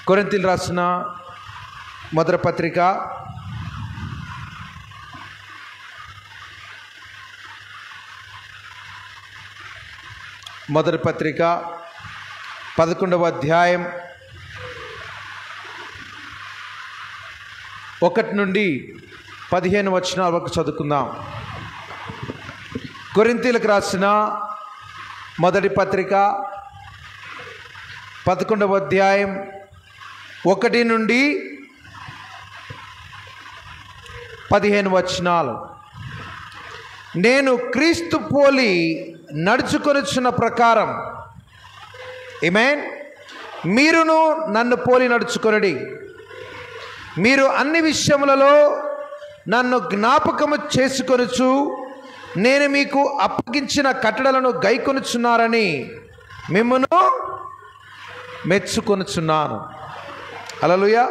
కొరింథీయులకు రాసిన మొదటి పత్రిక మొదటి పత్రిక 11వ అధ్యాయం 1 నుండి 15 వచనాల వరకు చదువుకుందాం. కొరింథీయులకు రాసిన మొదటి పత్రిక 11వ అధ్యాయం 1 నుండి 15 వచనాలు. నేను క్రీస్తు పోలి నడుచుకొనుచున్న ప్రకారం ఆమేన్, మీరును నన్ను పోలి నడుచుకొనుడి. మీరు అన్ని విషయములలో నన్ను జ్ఞాపకము చేసుకొనుచు నేను మీకు అప్పగించిన కట్టడలను గైకొనుచున్నారని మిమ్మును మెచ్చుకొనుచున్నాను. హల్లెలూయా.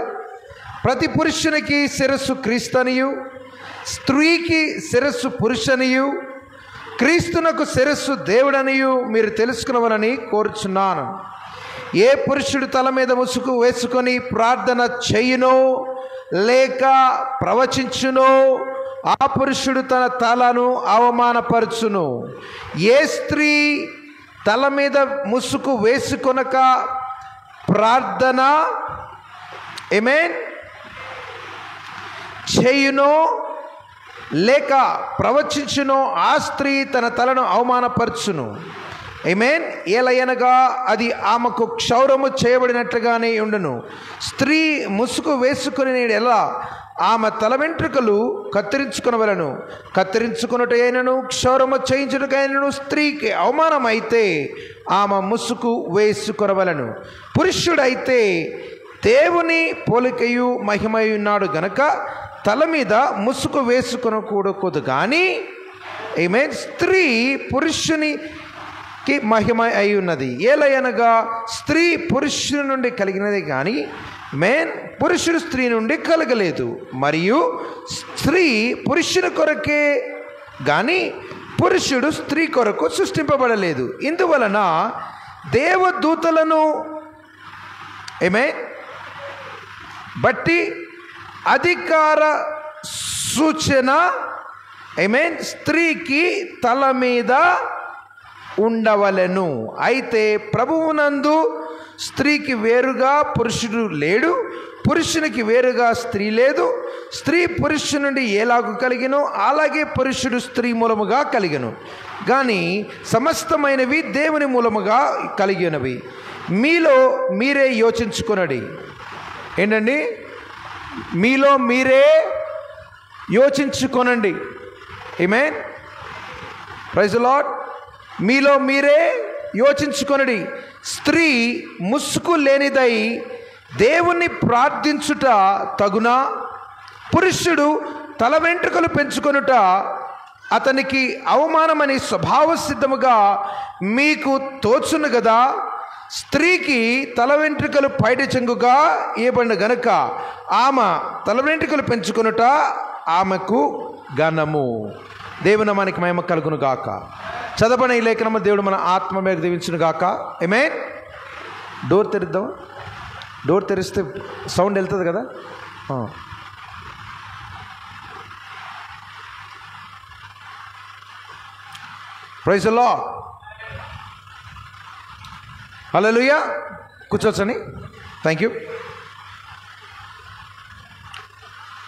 ప్రతి పురుషునికి శిరస్సు క్రీస్తనియు, స్త్రీకి శిరస్సు పురుషనియు, క్రీస్తునకు శిరస్సు దేవుడనియు మీరు తెలుసుకునవలని కోరుచున్నాను. ఏ పురుషుడు తల మీద ముసుగు వేసుకొని ప్రార్థన చేయునో లేక ప్రవచించునో ఆ పురుషుడు తన తలను అవమానపరచును. ఏ స్త్రీ తల మీద ముసుగు వేసుకొనక ప్రార్థన ఆమేన్ చేయునో లేక ప్రవచించునో ఆ స్త్రీ తన తలను అవమానపరచును. ఆమేన్. ఏలయనగా అది ఆమెకు క్షౌరము చేయబడినట్లుగానే ఉండును. స్త్రీ ముసుగు వేసుకుని ఎలా ఆమె తల వెంట్రుకలు కత్తిరించుకొనవలెను. కత్తిరించుకొనుటైనను క్షౌరము చేయించుటకైనను స్త్రీకి అవమానమైతే ఆమె ముసుగు వేసుకొనవలెను. పురుషుడైతే దేవుని పోలికయు మహిమయు ఉన్నాడు గనక తల మీద ముసుగు వేసుకొనకూడదు. కానీ ఆమేన్, స్త్రీ పురుషునికి మహిమ అయి ఉన్నది. ఏలయనగా స్త్రీ పురుషుని నుండి కలిగినది కానీ ఆమేన్, పురుషుడు స్త్రీ నుండి కలగలేదు. మరియు స్త్రీ పురుషుని కొరకే కానీ పురుషుడు స్త్రీ కొరకు సృష్టింపబడలేదు. ఇందువలన దేవదూతలను ఆమేన్ బట్టి అధికార సూచన ఆమేన్ స్త్రీకి తల మీద ఉండవలెను. అయితే ప్రభువునందు స్త్రీకి వేరుగా పురుషుడు లేడు, పురుషునికి వేరుగా స్త్రీ లేదు. స్త్రీ పురుషుని నుండి ఎలాగూ కలిగినో అలాగే పురుషుడు స్త్రీ మూలముగా కలిగెను. కానీ సమస్తమైనవి దేవుని మూలముగా కలిగినవి. మీలో మీరే యోచించుకొనుడి. ఏంటండి? మీలో మీరే యోచించుకొనండి. ఆమేన్. Praise the lord. మీలో మీరే యోచించుకొనుడి. స్త్రీ ముసుగు లేనిదై దేవుణ్ణి ప్రార్థించుట తగునా? పురుషుడు తల వెంట్రుకలు పెంచుకొనుట అతనికి అవమానమని స్వభావ సిద్ధముగా మీకు తోచును కదా. స్త్రీకి తల వెంట్రుకలు పైట చెంగుగా ఇవ్వబడిన గనుక ఆమె తల వెంట్రుకలు పెంచుకొనుట ఆమెకు ఘనము. దేవుని నామానికి మహిమ కలుగును గాక. చదవబడిన ఈ లేఖనము దేవుడు మన ఆత్మ మీద దీవించును గాక. ఆమేన్. డోర్ తెరిద్దాం. డోర్ తెరిస్తే సౌండ్ వెళ్తుంది కదా. Praise the lord. హల్లెలూయా. కూర్చోవచ్చని. Thank you.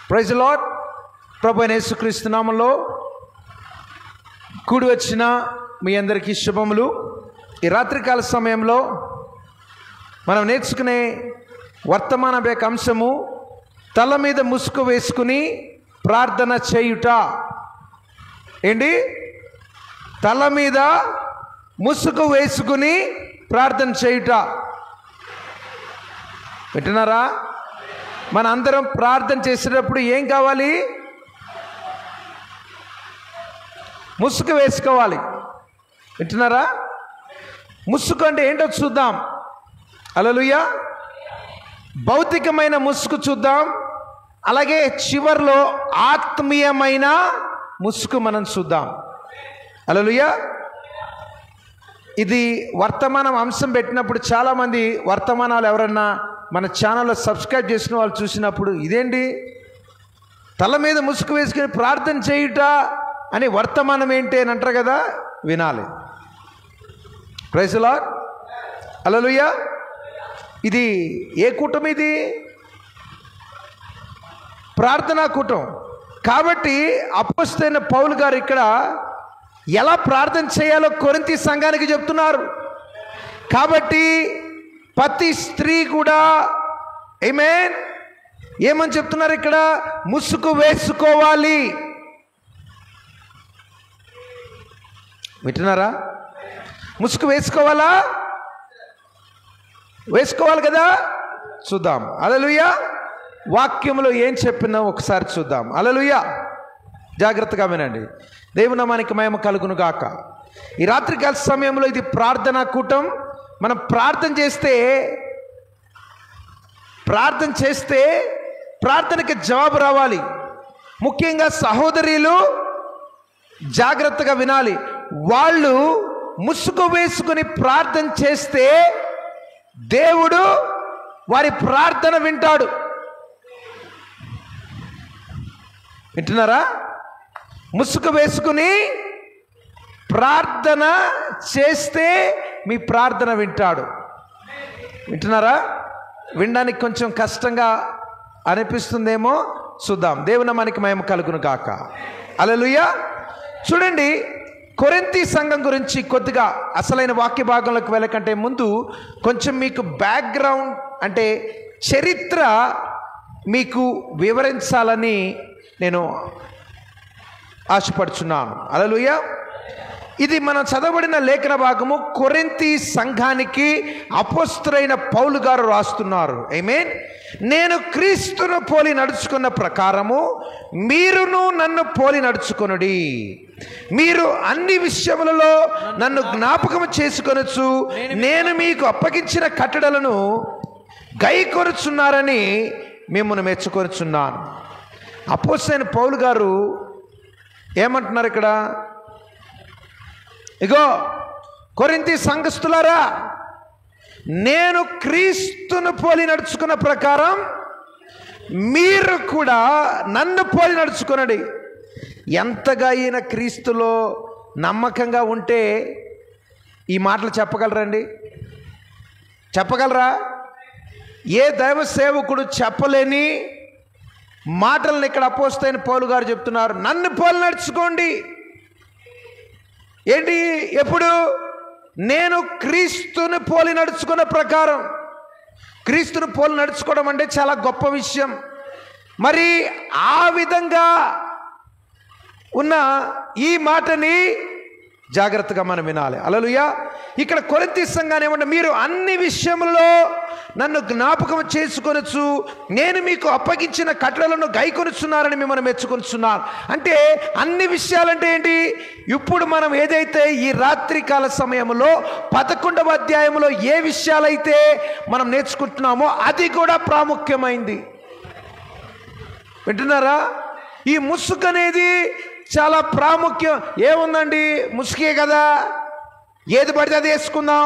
Praise the lord. ప్రభు అయిన యేసుక్రీస్తు నామములో కూడి వచ్చిన మీ అందరికీ శుభములు. ఈ రాత్రికాల సమయంలో మనం నేర్చుకునే వర్తమాన బేక అంశము తల మీద ముసుగు వేసుకుని ప్రార్థన చేయుట. ఏంటి? తల మీద ముసుగు వేసుకుని ప్రార్థన చేయుట. వింటున్నారా? మన అందరం ప్రార్థన చేసేటప్పుడు ఏం కావాలి? ముసుగు వేసుకోవాలి. వింటున్నారా? ముసుగు అంటే ఏంటో చూద్దాం. హల్లెలూయా. భౌతికమైన ముసుగు చూద్దాం, అలాగే చివర్లో ఆత్మీయమైన ముసుగు మనం చూద్దాం. హల్లెలూయా. ఇది వర్తమానం అంశం పెట్టినప్పుడు చాలామంది వర్తమానాలు ఎవరన్నా మన ఛానల్లో సబ్స్క్రైబ్ చేసిన వాళ్ళు చూసినప్పుడు ఇదేంటి తల మీద ముసుగు వేసుకుని ప్రార్థన చేయుట అని వర్తమానం ఏంటి అని అంటారు కదా, వినాలి. ప్రైజ్ ది లార్డ్, హల్లెలూయా. ఇది ఏ కూటం? ఇది ప్రార్థనా కూటం. కాబట్టి అపోస్తలుడైన పౌలు గారు ఇక్కడ ఎలా ప్రార్థన చేయాలో కొరింథీ సంఘానికి చెప్తున్నారు. కాబట్టి ప్రతి స్త్రీ కూడా ఆమేన్ ఏమని చెప్తున్నారు ఇక్కడ? ముసుగు వేసుకోవాలి. వింటున్నారా? ముసుగు వేసుకోవాలా? వేసుకోవాలి కదా. చూద్దాం. హల్లెలూయా. వాక్యంలో ఏం చెప్పినా ఒకసారి చూద్దాం. హల్లెలూయా. జాగ్రత్తగా వినండి. దేవుని నామానికి మహిమ కలుగును గాక. ఈ రాత్రికాల సమయంలో ఇది ప్రార్థనా కూటం. మనం ప్రార్థన చేస్తే ప్రార్థనకి జవాబు రావాలి. ముఖ్యంగా సహోదరులు జాగ్రత్తగా వినాలి. వాళ్ళు ముసుగు వేసుకుని ప్రార్థన చేస్తే దేవుడు వారి ప్రార్థన వింటాడు. వింటున్నారా? ముసుగు వేసుకుని ప్రార్థన చేస్తే మీ ప్రార్థన వింటాడు. వింటున్నారా? వినడానికి కొంచెం కష్టంగా అనిపిస్తుందేమో, చూద్దాం. దేవుని నామానికి మహిమ కలుగును గాక. హల్లెలూయా. చూడండి, కొరింథీ సంఘం గురించి కొద్దిగా అసలైన వాక్య భాగంలోకి వెళ్ళకంటే ముందు కొంచెం మీకు బ్యాక్గ్రౌండ్ అంటే చరిత్ర మీకు వివరించాలని నేను ఆశపడుచున్నాను. హల్లెలూయా. ఇది మనం చదవబడిన లేఖన భాగము కొరింథీ సంఘానికి అపోస్తలుడైన పౌలు గారు రాస్తున్నారు. ఆమేన్. నేను క్రీస్తును పోలి నడుచుకున్న ప్రకారము మీరును నన్ను పోలి నడుచుకొనుడి. మీరు అన్ని విషయములలో నన్ను జ్ఞాపకం చేసుకొనొచ్చు నేను మీకు అప్పగించిన కట్టడలను గైకొనుచున్నారని మిమ్మల్ని మెచ్చుకొనుచున్నాను. అపోస్తలుడైన పౌలు గారు ఏమంటున్నారు ఇక్కడ? ఇగో కొరింథీ సంఘస్థులారా, నేను క్రీస్తును పోలి నడుచుకున్న ప్రకారం మీరు కూడా నన్ను పోలి నడుచుకొనండి. ఎంతగా ఈయన క్రీస్తులో నమ్మకంగా ఉంటే ఈ మాటలు చెప్పగలరండి? చెప్పగలరా? ఏ దైవ సేవకుడు చెప్పలేని మాటలను ఇక్కడ అపోస్తలుడైన పౌలు గారు చెప్తున్నారు. నన్ను పోలి నడుచుకోండి. ఏంటి? ఎప్పుడు? నేను క్రీస్తుని పోలి నడుచుకున్న ప్రకారం. క్రీస్తుని పోలి నడుచుకోవడం అంటే చాలా గొప్ప విషయం. మరి ఆ విధంగా ఉన్న ఈ మాటని జాగ్రత్తగా మనం వినాలి. హల్లెలూయా. ఇక్కడ కొరింథీ సంఘాన్ని ఏమంటే మీరు అన్ని విషయంలో నన్ను జ్ఞాపకం చేసుకొనొచ్చు నేను మీకు అప్పగించిన కట్టడలను గైకొనుచున్నారని మిమ్మల్ని మెచ్చుకొనుచున్నాను. అంటే అన్ని విషయాలంటే ఏంటి? ఇప్పుడు మనం ఏదైతే ఈ రాత్రికాల సమయంలో 11వ అధ్యాయంలో ఏ విషయాలైతే మనం నేర్చుకుంటున్నామో అది కూడా ప్రాముఖ్యమైంది. వింటున్నారా? ఈ ముసుగు అనేది చాలా ప్రాముఖ్యం. ఏముందండి? ముసుగే కదా, ఏది పడితే అది వేసుకుందాం.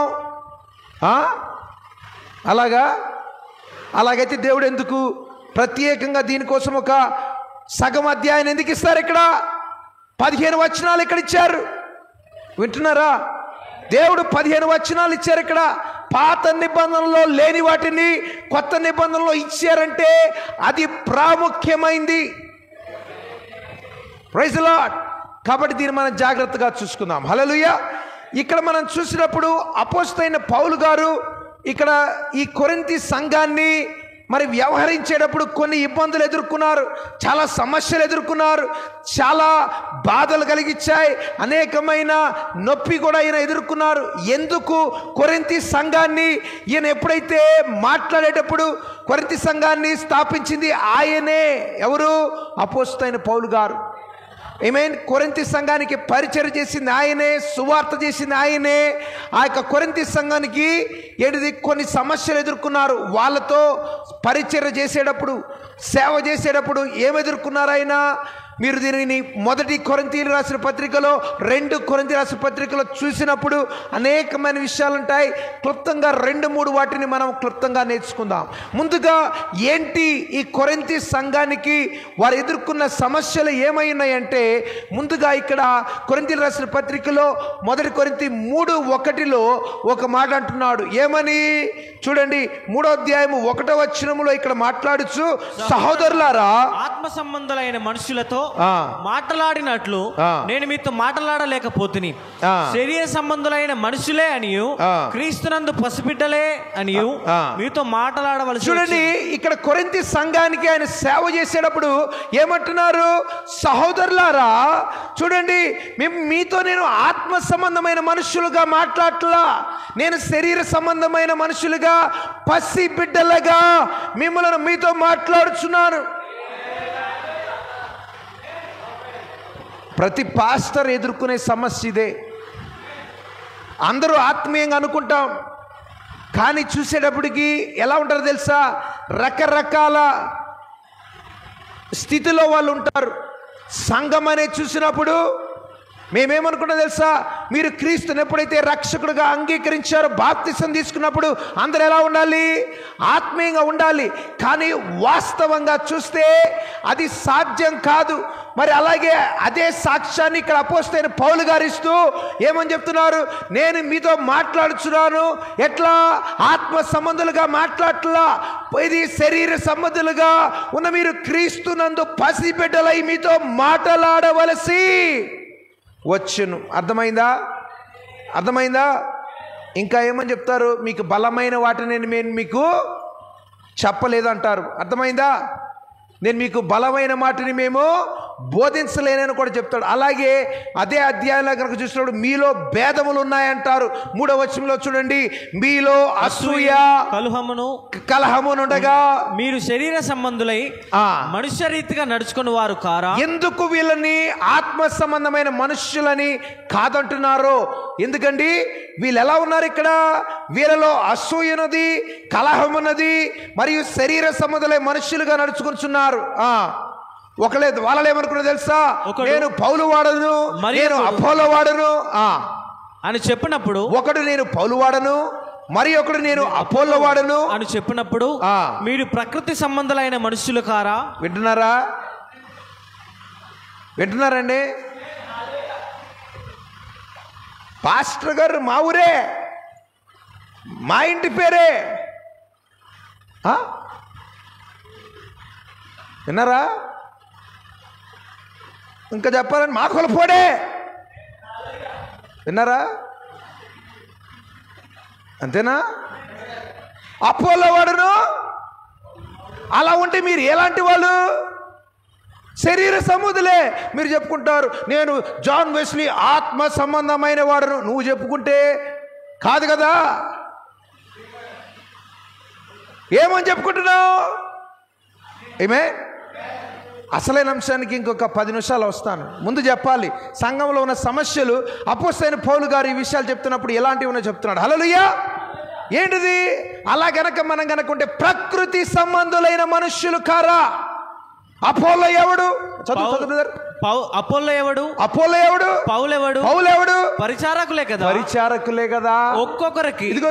అలాగైతే దేవుడు ఎందుకు ప్రత్యేకంగా దీనికోసం ఒక సగం అధ్యాయం ఎందుకు ఇస్తారు? ఇక్కడ 15 వచనాలు ఇక్కడ ఇచ్చారు. వింటున్నారా? దేవుడు 15 వచనాలు ఇచ్చారు. ఇక్కడ పాత నిబంధనలో లేని వాటిని కొత్త నిబంధనలో ఇచ్చారంటే అది ప్రాముఖ్యమైంది. Praise the lord. కాబట్టి దీన్ని మనం జాగ్రత్తగా చూసుకుందాం. హల్లెలూయా. ఇక్కడ మనం చూసినప్పుడు అపోస్తలుడైన పౌలు గారు ఇక్కడ ఈ కొరింథీ సంఘాన్ని మరి వ్యవహరించేటప్పుడు కొన్ని ఇబ్బందులు ఎదుర్కొన్నారు, చాలా సమస్యలు ఎదుర్కొన్నారు, చాలా బాధలు కలిగించాయి, అనేకమైన నొప్పి కూడా ఈయన ఎదుర్కొన్నారు. ఎందుకు? కొరింథీ సంఘాన్ని ఈయన ఎప్పుడైతే మాట్లాడేటప్పుడు కొరింథీ సంఘాన్ని స్థాపించింది ఆయనే. ఎవరు? అపోస్తలుడైన పౌలు గారు. ఆమేన్. కొరింథీ సంఘానికి పరిచర్య చేసింది ఆయనే, సువార్త చేసింది ఆయనే. ఆ యొక్క కొరింథీ సంఘానికి ఏంటిది కొన్ని సమస్యలు ఎదుర్కొన్నారు. వాళ్ళతో పరిచర్య చేసేటప్పుడు, సేవ చేసేటప్పుడు ఏమి ఎదుర్కొన్నారు? ఆయన మీరు దీనిని మొదటి కొరింథీయులు రాసిన పత్రికలో, 2 కొరింథీ రాసిన పత్రికలో చూసినప్పుడు అనేకమైన విషయాలు ఉంటాయి. క్లుప్తంగా 2-3 వాటిని మనం క్లుప్తంగా నేర్చుకుందాం. ముందుగా ఏంటి ఈ కొరింథీ సంఘానికి వారు ఎదుర్కొన్న సమస్యలు ఏమై ఉన్నాయంటే, ముందుగా ఇక్కడ కొరింథీయులు రాసిన పత్రికలో మొదటి కొరింథీ 3:1 ఒక మాట అంటున్నాడు. ఏమని చూడండి, 3వ అధ్యాయము 1వ వచనములో ఇక్కడ మాట్లాడుచు, సహోదరులారా ఆత్మ సంబంధులైన మనుషులతో మాట్లాడినట్లు నేను మీతో మాట్లాడలేకపోతుని, శరీర సంబంధులైన మనుషులే అనియు క్రీస్తునందు పసిబిడ్డలే అనియు మీతో మాట్లాడవలసి. చూడండి, ఇక్కడ కొరింథీ సంఘానికి ఆయన సేవ చేసేటప్పుడు ఏమంటున్నారు, సహోదరులారా చూడండి, మీతో నేను ఆత్మ సంబంధమైన మనుషులుగా మాట్లాడట్లా, నేను శరీర సంబంధమైన మనుషులుగా, పసి బిడ్డలుగా మిమ్మల్ని మీతో మాట్లాడుచున్నాను. ప్రతి పాస్టర్ ఎదుర్కొనే సమస్య ఇదే. అందరూ ఆత్మీయంగా అనుకుంటాం, కానీ చూసేటప్పటికి ఎలా ఉంటారో తెలుసా, రకరకాల స్థితిలో వాళ్ళు ఉంటారు. సంఘం అనేది చూసినప్పుడు మేమేమనుకున్నా తెలుసా, మీరు క్రీస్తుని ఎప్పుడైతే రక్షకుడిగా అంగీకరించారో, బాప్తిసం తీసుకున్నప్పుడు అందరూ ఎలా ఉండాలి, ఆత్మీయంగా ఉండాలి. కానీ వాస్తవంగా చూస్తే అది సాధ్యం కాదు. మరి అలాగే అదే సాక్ష్యాన్ని ఇక్కడ అపోస్తలుడైన పౌలు గారు ఇస్తూ ఏమని చెప్తున్నారు, నేను మీతో మాట్లాడుచున్నాను, ఎట్లా ఆత్మ సంబంధులుగా మాట్లాడట్లా, ఇది శరీర సంబంధులుగా ఉన్న మీరు క్రీస్తునందు పసిబిడ్డలై మీతో మాట్లాడవలసి వచ్చును. అర్థమైందా? ఇంకా ఏమని చెప్తారు, మీకు బలమైన వాటిని నేను మీకు చెప్పలేదు అంటారు. అర్థమైందా? నేను మీకు బలమైన మాటని మేము బోధించలేనని కూడా చెప్తాడు. అలాగే అదే అధ్యాయంలో కనుక చూసినప్పుడు మీలో భేదములు ఉన్నాయంటారు. 3వ వచనంలో చూడండి, మీలో అసూయ కలహమునుండగా మీరు శరీర సంబంధులై మనుష్య రీతిగా నడుచుకుని వారు కారా? ఎందుకు వీళ్ళని ఆత్మ సంబంధమైన మనుష్యులని కాదంటున్నారు? ఎందుకండి వీళ్ళు ఎలా ఉన్నారు, ఇక్కడ వీళ్ళలో అసూయ ఉన్నది, కలహం ఉన్నది, మరియు శరీర సంబంధులై మనుష్యులుగా నడుచుకుంటున్నారు. ఒకలేదు వాళ్ళు ఏమనుకున్నా తెలుసా, నేను పౌలు వాడను, నేను అపోలో వాడను అని చెప్పినప్పుడు, ఒకడు నేను పౌలు వాడను, మరి ఒకడు నేను అపోలో వాడను అని చెప్పినప్పుడు, మీరు ప్రకృతి సంబంధులైన మనుషులు కారా? వింటున్నారండి? పాస్టర్ గారు మా ఊరే, మా ఇంటి పేరే, విన్నారా? ఇంకా చెప్పాలని మా కొలపోడే, విన్నారా? అంతేనా? అపోలో వాడును. అలా ఉంటే మీరు ఎలాంటి వాళ్ళు? శరీర సంబంధులే. మీరు చెప్పుకుంటారు నేను జాన్ వెస్లీ ఆత్మ సంబంధమైన వాడును, నువ్వు చెప్పుకుంటే కాదు కదా. ఏమని చెప్పుకుంటున్నావు? ఏమే అసలైన అంశానికి ఇంకొక 10 నిమిషాలు వస్తాను. ముందు చెప్పాలి, సంఘంలో ఉన్న సమస్యలు అపోస్తలుడైన పౌలు గారు ఈ విషయాలు చెప్తున్నప్పుడు ఎలాంటివి ఉన్నాయో చెప్తున్నాడు. హల్లెలూయా! ఏంటిది? అలా గనక మనం గనకుంటే ప్రకృతి సంబంధులైన మనుష్యులు కారా? అపోలో ఎవడు? అపోలో ఎవడు? పౌలు ఎవడు? పరిచారకులే కదా. ఒక్కొక్కరికి ఇదిగో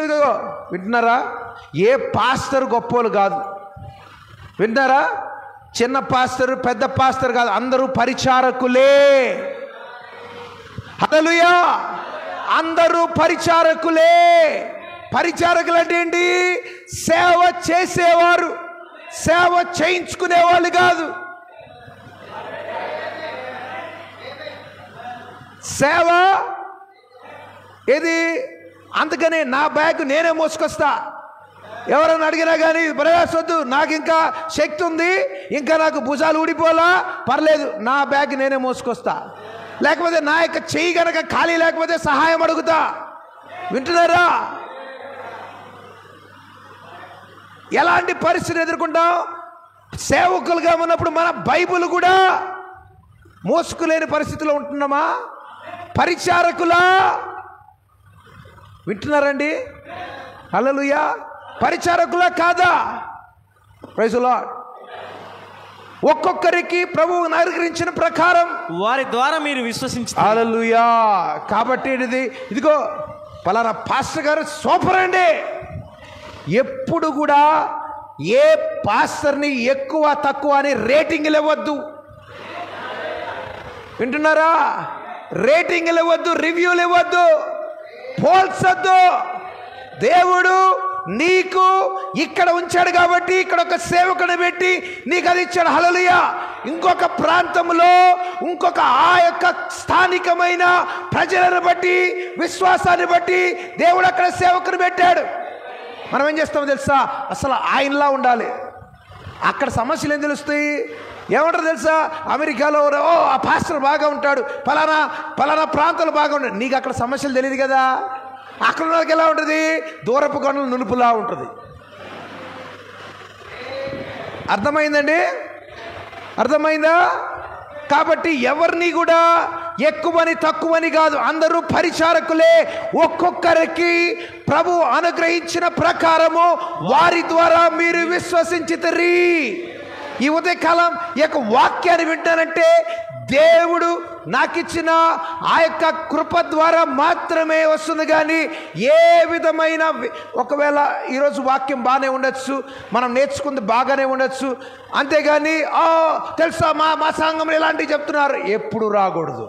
వింటున్నారా? ఏ పాస్టర్ గొప్పోలు కాదు. వింటున్నారా? చిన్న పాస్టర్ పెద్ద పాస్టర్ కాదు, అందరూ పరిచారకులే. హల్లెలూయా! అందరూ పరిచారకులే. పరిచారకులు అంటే ఏంటి? సేవ చేసేవారు, సేవ చేయించుకునే వాళ్ళు కాదు. సేవ ఏది? అందుకని నా బ్యాగ్ నేనే మోసుకొస్తా. ఎవరైనా అడిగినా కానీ ప్రయాసొద్దు, నాకు ఇంకా శక్తి ఉంది, ఇంకా నాకు భుజాలు ఊడిపోలా, పర్లేదు, నా బ్యాగ్ నేనే మోసుకొస్తా. లేకపోతే నా యొక్క చెయ్యి కనుక ఖాళీ లేకపోతే సహాయం అడుగుతా. వింటున్నారా? ఎలాంటి పరిస్థితి ఎదుర్కొంటాం? సేవకులుగా ఉన్నప్పుడు మన బైబిల్ కూడా మోసుకులేని పరిస్థితిలో ఉంటున్నామా? పరిచారకులా? వింటున్నారండి? హల్లెలూయా! పరిచారకులా కాదా? Praise the Lord. ఒక్కొక్కరికి ప్రభువు అనుగ్రహించిన ప్రకారం వారి ద్వారా మీరు విశ్వసించి. హల్లెలూయా. కాబట్టి ఇదిగో పలానా పాస్టర్ గారు సూపర్ అండి. ఎప్పుడు కూడా ఏ పాస్టర్ని ఎక్కువ తక్కువ అని రేటింగ్లు ఇవ్వద్దు. వింటున్నారా? రేటింగ్లు ఇవ్వద్దు, రివ్యూలు ఇవ్వద్దు, పోల్చొద్దు. దేవుడు నీకు ఇక్కడ ఉంచాడు కాబట్టి ఇక్కడ ఒక సేవకుని పెట్టి నీకు అది ఇచ్చాడు. హల్లెలూయా. ఇంకొక ప్రాంతంలో ఇంకొక ఆ యొక్క స్థానికమైన ప్రజలను బట్టి విశ్వాసాన్ని బట్టి దేవుడు అక్కడ సేవకుని పెట్టాడు. మనం ఏం చేస్తామో తెలుసా? అసలు ఆయనలా ఉండాలి. అక్కడ సమస్యలు ఏం తెలుస్తాయి? ఏమంటారు తెలుసా? అమెరికాలో ఆ పాస్టర్ బాగా ఉంటాడు, పలానా ప్రాంతాలు బాగా ఉంటాడు. నీకు అక్కడ సమస్యలు తెలియదు కదా. అక్కడ వాళ్ళకి ఎలా ఉంటుంది? దూరపు కొండలు నునుపులా ఉంటుంది. అర్థమైందండి? అర్థమైందా? కాబట్టి ఎవరిని కూడా ఎక్కువని తక్కువని కాదు, అందరూ పరిచారకులే. ఒక్కొక్కరికి ప్రభు అనుగ్రహించిన ప్రకారము వారి ద్వారా మీరు విశ్వసించితిరి. ఈ ఉదయకాలం ఈ యొక్క వాక్యాన్ని వింటానంటే దేవుడు నాకు ఇచ్చిన ఆ యొక్క కృప ద్వారా మాత్రమే వస్తుంది. కానీ ఏ విధమైన, ఒకవేళ ఈరోజు వాక్యం బాగానే ఉండొచ్చు, మనం నేర్చుకుంది బాగానే ఉండొచ్చు, అంతేగాని తెలుసా మా సంఘంలో ఇలాంటివి చెప్తున్నారు ఎప్పుడు రాకూడదు.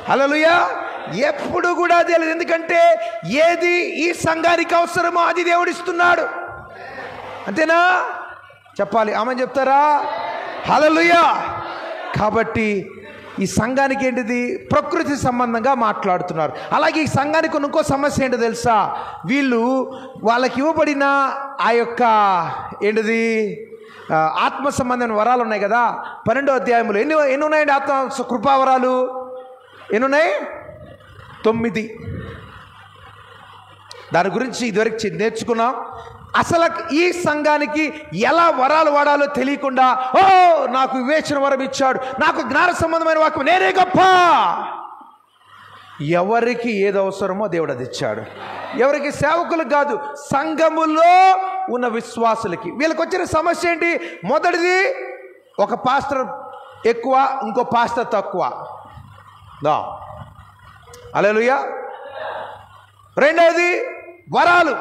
హల్లెలూయా. ఎప్పుడు కూడా తెలియదు. ఎందుకంటే ఏది ఈ సంఘానికి అవసరమో అది దేవుడిస్తున్నాడు. అంతేనా? చెప్పాలి ఆమె చెప్తారా? హల్లెలూయా. కాబట్టి ఈ సంఘానికి ఏంటిది? ప్రకృతి సంబంధంగా మాట్లాడుతున్నారు. అలాగే ఈ సంఘానికి ఇంకో సమస్య ఏంటో తెలుసా? వాళ్ళకి ఇవ్వబడిన ఆ యొక్క ఏంటిది ఆత్మ సంబంధమైన వరాలు ఉన్నాయి కదా. 12వ అధ్యాయంలో ఎన్ని ఉన్నాయండి ఆత్మ కృపావరాలు? ఎన్ని ఉన్నాయి? 9. దాని గురించి ఇదివరకు నేర్చుకున్నాం. అసలు ఈ సంఘానికి ఎలా వరాలు వాడాలో తెలియకుండా నాకు వివేచన వరం ఇచ్చాడు, నాకు జ్ఞాన సంబంధమైన వాక్యం, నేనే గొప్ప. ఎవరికి ఏది అవసరమో దేవుడు అది ఇచ్చాడు. ఎవరికి? సేవకులకు కాదు, సంఘములో ఉన్న విశ్వాసులకి. వీళ్ళకి వచ్చిన సమస్య ఏంటి? మొదటిది, ఒక పాస్టర్ ఎక్కువ, ఇంకో పాస్టర్ తక్కువ. హల్లెలూయా. రెండవది వరాలు.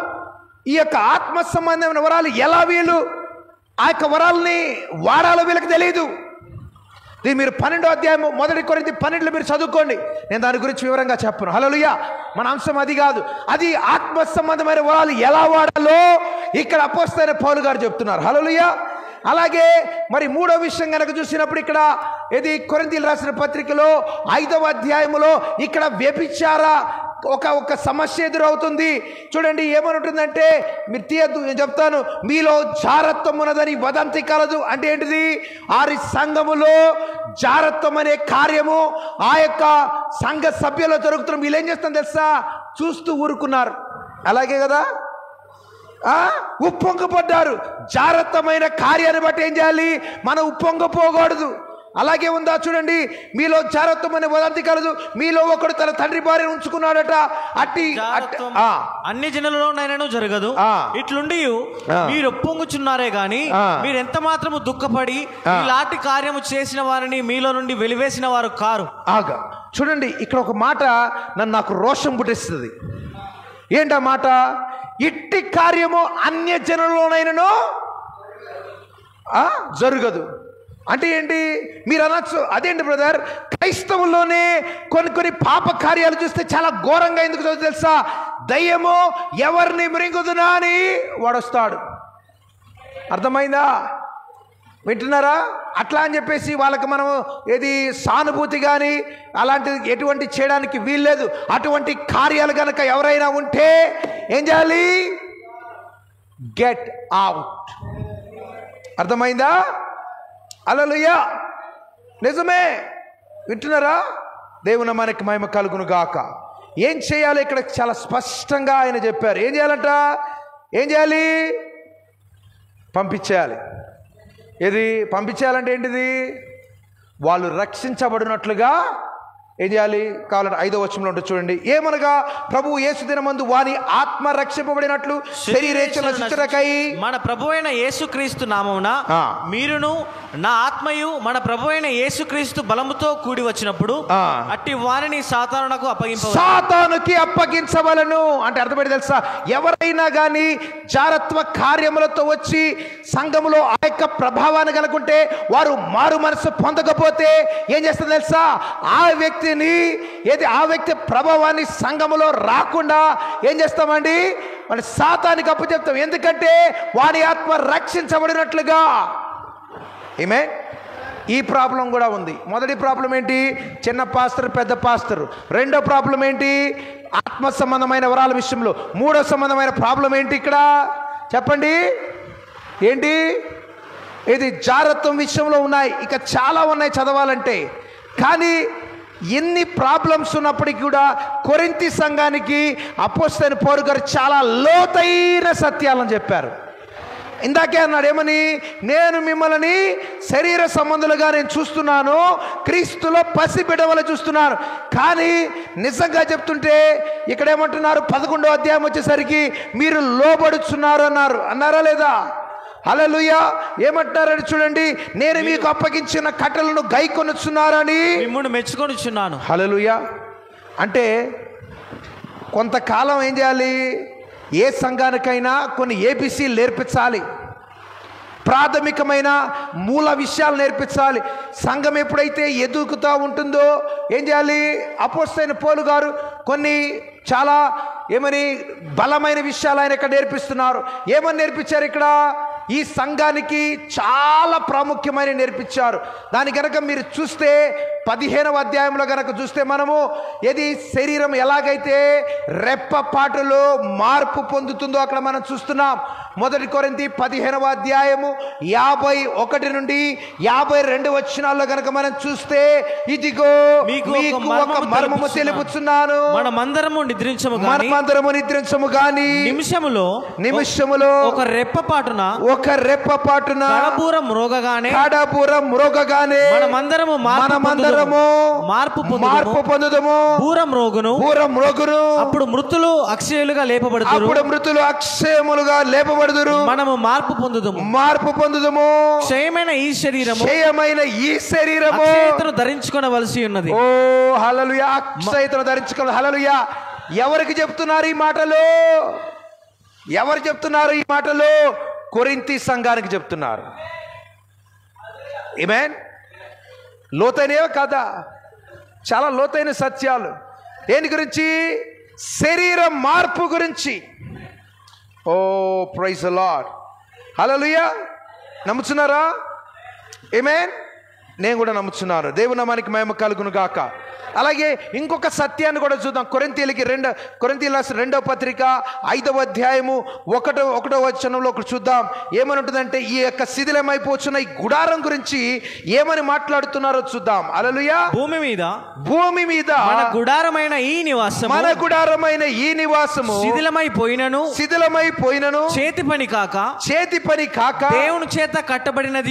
ఈ యొక్క ఆత్మ సంబంధమైన వరాలు ఎలా వీళ్ళు ఆ యొక్క వరాలని వాడాలో వీళ్ళకి తెలియదు. దీన్ని మీరు 12వ అధ్యాయం 1 కొరింథీ 12లో మీరు చదువుకోండి. నేను దాని గురించి వివరంగా చెప్పను. హల్లెలూయా. మన అంశం అది కాదు. అది ఆత్మ సంబంధమైన వరాలు ఎలా వాడాలో ఇక్కడ అపోస్తలుడైన పౌలు గారు చెప్తున్నారు. హల్లెలూయా. అలాగే మరి 3వ విషయం కనుక చూసినప్పుడు ఇక్కడ ఇది కొరింథీయులకు రాసిన పత్రికలో 5వ అధ్యాయములో ఇక్కడ వ్యభిచార ఒక సమస్య ఎదురవుతుంది. చూడండి ఏమని ఉంటుందంటే, మీరు తీయద్దు, నేను చెప్తాను. మీలో జారత్వం ఉన్నదని వదంతి కలదు. అంటే ఏంటిది? ఆరి సంఘములో జారత్వం అనే కార్యము ఆ యొక్క సంఘ సభ్యులు జరుగుతున్నారు. వీళ్ళు ఏం చేస్తాం తెలుసా? చూస్తూ ఊరుకున్నారు. అలాగే కదా, ఉప్పొంగపడ్డారు. జాగ్రత్తమైన కార్యాన్ని బట్టి ఏం చేయాలి? మనం ఉప్పొంగపోకూడదు. అలాగే ఉందా? చూడండి, మీలో జాగ్రత్తమైన వదంతి కలదు, మీలో ఒకడు తన తండ్రి భార్యను ఉంచుకున్నాడట. అన్ని జనులలోనైనా జరగదు. ఇట్లుండి మీరు ఒప్పొంగుచున్నారే గాని మీరు ఎంత మాత్రము దుఃఖపడి ఇలాంటి కార్యము చేసిన వారిని మీలో నుండి వెలివేసిన వారు కారు. చూడండి, ఇక్కడ ఒక మాట నాకు రోషం పుట్టిస్తుంది. ఏంటా మాట? ఇట్టి కార్యము అన్య జనులలోనైనను జరగదు. అంటే ఏంటి? మీరు అనొచ్చు, అదేంటి బ్రదర్, క్రైస్తవుల్లోనే కొన్ని పాప కార్యాలు చూస్తే చాలా ఘోరంగా ఎందుకు తెలుసా? దయ్యము ఎవరిని మృంగుదునా అని వాడొస్తాడు. అర్థమైందా? వింటున్నారా? అట్లా అని చెప్పేసి వాళ్ళకి మనం ఏది సానుభూతి కానీ అలాంటిది ఎటువంటి చేయడానికి వీల్లేదు. అటువంటి కార్యాలు కనుక ఎవరైనా ఉంటే ఏం చేయాలి? Get out. అర్థమైందా? హల్లెలూయా. నిజమే. వింటున్నారా? దేవుని మనకి మహిమ కలుగును గాక. ఏం చేయాలి? ఇక్కడ చాలా స్పష్టంగా ఆయన చెప్పారు. ఏం చేయాలంట? ఏం చేయాలి? పంపించేయాలి. ఏది పంపించేయాలంటే ఏంటిది? వాళ్ళు రక్షించబడినట్లుగా ఏం చేయాలి? కావాలంటే 5వ వచనంలో ఉంటుంది చూడండి. ఏమనగా ప్రభువు యేసు దినమందు వాని ఆత్మ రక్షింపబడినట్లు శరీరేచ్ఛల శిక్షణకై మన ప్రభువైన యేసుక్రీస్తు నామమున మీరును నా ఆత్మయు మన ప్రభువైన యేసుక్రీస్తు బలముతో కూడి వచ్చినప్పుడు అట్టి వారిని సాతానుకి అప్పగించవలను. అంటే అర్థమైంది తెలుసా? ఎవరైనా కానీ జారత్వ కార్యములతో వచ్చి సంఘములో ఆ యొక్క ప్రభావాన్ని కనుకుంటే, వారు మారు మనసు పొందకపోతే ఏం చేస్తుంది తెలుసా? ఆ వ్యక్తి ప్రభావాన్ని సంఘములో రాకుండా ఏం చేస్తామండి? మన సాతానికి అప్పచెప్తాం. ఎందుకంటే వాని ఆత్మ రక్షించబడినట్లుగా. ఆమేన్. ఈ ప్రాబ్లం కూడా ఉంది. మొదటి ప్రాబ్లం ఏంటి? చిన్న పాస్టర్ పెద్ద పాస్టర్. రెండో ప్రాబ్లం ఏంటి? ఆత్మ సంబంధమైన వరాల విషయంలో. మూడో సంబంధమైన ప్రాబ్లం ఏంటి ఇక్కడ చెప్పండి? ఏంటి? ఇది జారత్వం విషయంలో ఉన్నాయి. ఇక చాలా ఉన్నాయి చదవాలంటే. కానీ ఎన్ని ప్రాబ్లమ్స్ ఉన్నప్పటికీ కూడా కొరింథీ సంఘానికి అపోస్తలుడైన పౌలు గారు చాలా లోతైన సత్యాలను చెప్పారు. ఇందాకే అన్నాడు ఏమని? నేను మిమ్మల్ని శరీర సంబంధులుగా నేను చూస్తున్నాను, క్రీస్తులో పసిబిడ్డ వలె చూస్తున్నాను. కానీ నిజంగా చెప్తుంటే ఇక్కడ ఏమంటున్నారు? 11వ అధ్యాయం వచ్చేసరికి మీరు లోబడుచున్నారు అన్నారా లేదా? హల్లెలూయా. ఏమంటారని చూడండి. నేను మీకు అప్పగించిన కట్టలను గైకొనుచున్నారని మిమ్మును మెచ్చుకొనుచున్నాను. హల్లెలూయా. అంటే కొంతకాలం ఏం చేయాలి? ఏ సంఘానికైనా కొన్ని ఏబిసిలు నేర్పించాలి. ప్రాథమికమైన మూల విషయాలు నేర్పించాలి. సంఘం ఎప్పుడైతే ఎదుగుతూ ఉంటుందో ఏం చేయాలి? అపోస్తలుడైన పౌలు గారు కొన్ని చాలా బలమైన విషయాలు ఆయన ఇక్కడ నేర్పిస్తున్నారు. ఏమని నేర్పించారు ఇక్కడ? ఈ సంఘానికి చాలా ప్రాముఖ్యమైన నేర్పించారు. దాని కనుక మీరు చూస్తే 15వ అధ్యాయంలో కనుక చూస్తే మనము ఏది శరీరం ఎలాగైతే రెప్పపాటులో మార్పు పొందుతుందో అక్కడ మనం చూస్తున్నాం. 1 కొరింథీ 15వ అధ్యాయము 51 నుండి 52 వచనాల్లో కనుక మనం చూస్తే, ఇదిగో మీకు ఒక మర్మము తెలుపుచున్నాను, మనమందరము నిద్రించము గాని నిమిషములో ఒక రెప్పపాటున కడబూరం మ్రోగగానే మనమందరము మార్పు పొందుదము. బూరం మ్రోగును. అప్పుడు మృతులు అక్షయములుగా లేపబడుదురు. మనము మార్పు పొందుదము. క్షయమైన ఈ శరీరము అక్షయతను ధరించుకొనవలసి ఉన్నది. ఓ హల్లెలూయా. అక్షయతను ధరించుకోవాలి. హల్లెలూయా. ఎవరికి చెప్తున్నారు ఈ మాటలు? ఎవరు చెప్తున్నారు ఈ మాటలు? కొరింథీ సంఘానికి చెప్తున్నారు. ఆమేన్. లోతైనవే కదా, చాలా లోతైన సత్యాలు. దేని గురించి? శరీర మార్పు గురించి. ఓ ప్రైజ్ ది లార్డ్. హల్లెలూయా. నమ్ముచున్నారా? ఆమేన్. నేను కూడా నమ్ముచున్నాను. దేవుని నామానికి మహిమ కలుగును గాక. అలాగే ఇంకొక సత్యాన్ని కూడా చూద్దాం. కొరింథీయులకి 2వ పత్రిక 5వ అధ్యాయము 1వ వచనంలో ఒకటి చూద్దాం. ఏమని ఉంటుందంటే, ఈ యొక్క శిథిలమైపోతున్న ఈ గుడారం గురించి ఏమని మాట్లాడుతున్నారో చూద్దాం. హల్లెలూయా. భూమి మీద మన గుడారమైన ఈ నివాసము శిథిలమైపోయినను చేతి పని కాక దేవుని చేత కట్టబడినది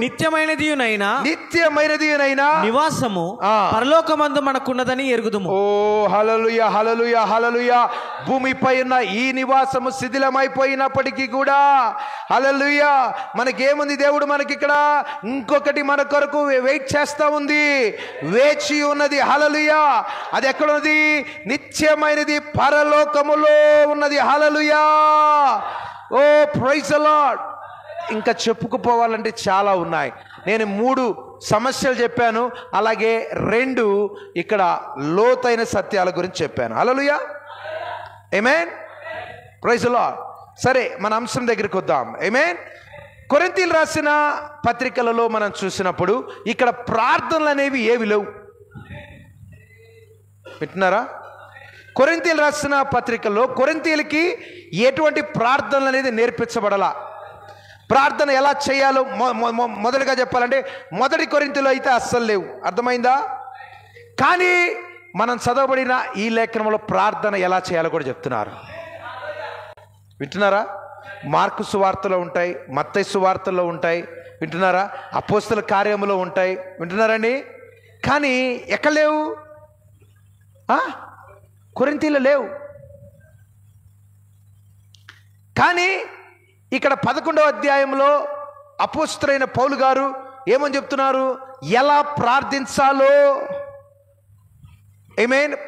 నిత్యమైనదియునైనా నివాసము పరలోకమందు మనకున్నదని ఎరుగుదుము. ఓ హల్లెలూయా. హల్లెలూయా. హల్లెలూయా. భూమిపై ఉన్న ఈ నివాసము శిథిలమైపోయినప్పటికీ కూడా హల్లెలూయా మనకేముంది? దేవుడు మనకి ఇక్కడ ఇంకొకటి మన కొరకు వెయిట్ చేస్తా ఉంది, వేచి ఉన్నది. హల్లెలూయా. అది ఎక్కడ ఉన్నది? నిత్యమైనది పరలోకములో ఉన్నది. హల్లెలూయా. ఓ ప్రైజ్ ది లార్డ్. ఇంకా చెప్పుకుపోవాలంటే చాలా ఉన్నాయి. నేను 3 సమస్యలు చెప్పాను, అలాగే 2 ఇక్కడ లోతైన సత్యాల గురించి చెప్పాను. Hallelujah. Amen. Praise the lord. సరే, మన అంశం దగ్గరికి వద్దాం. ఆమేన్. కొరింథీయులు రాసిన పత్రికలలో మనం చూసినప్పుడు ఇక్కడ ప్రార్థనలు అనేవి ఏవి లేవు. వింటున్నారా? కొరింథీయులు రాసిన పత్రికల్లో కొరింథీయులకి ఎటువంటి ప్రార్థనలు అనేది నేర్పించబడలా. ప్రార్థన ఎలా చేయాలో మొదటిగా చెప్పాలంటే 1 కొరింథీలో అయితే అస్సలు లేవు. అర్థమైందా? కానీ మనం చదవబడిన ఈ లేఖనంలో ప్రార్థన ఎలా చేయాలో కూడా చెప్తున్నారు. వింటున్నారా? మార్కు సువార్తలో ఉంటాయి, మత్తయి సువార్తల్లో ఉంటాయి. వింటున్నారా? అపోస్తల కార్యములో ఉంటాయి. వింటున్నారండి? కానీ ఎక్కడ లేవు? కొరింథీలో లేవు. కానీ ఇక్కడ 11వ అధ్యాయంలో అపోస్తలుడైన పౌలు గారు ఏమని చెప్తున్నారు? ఎలా ప్రార్థించాలో,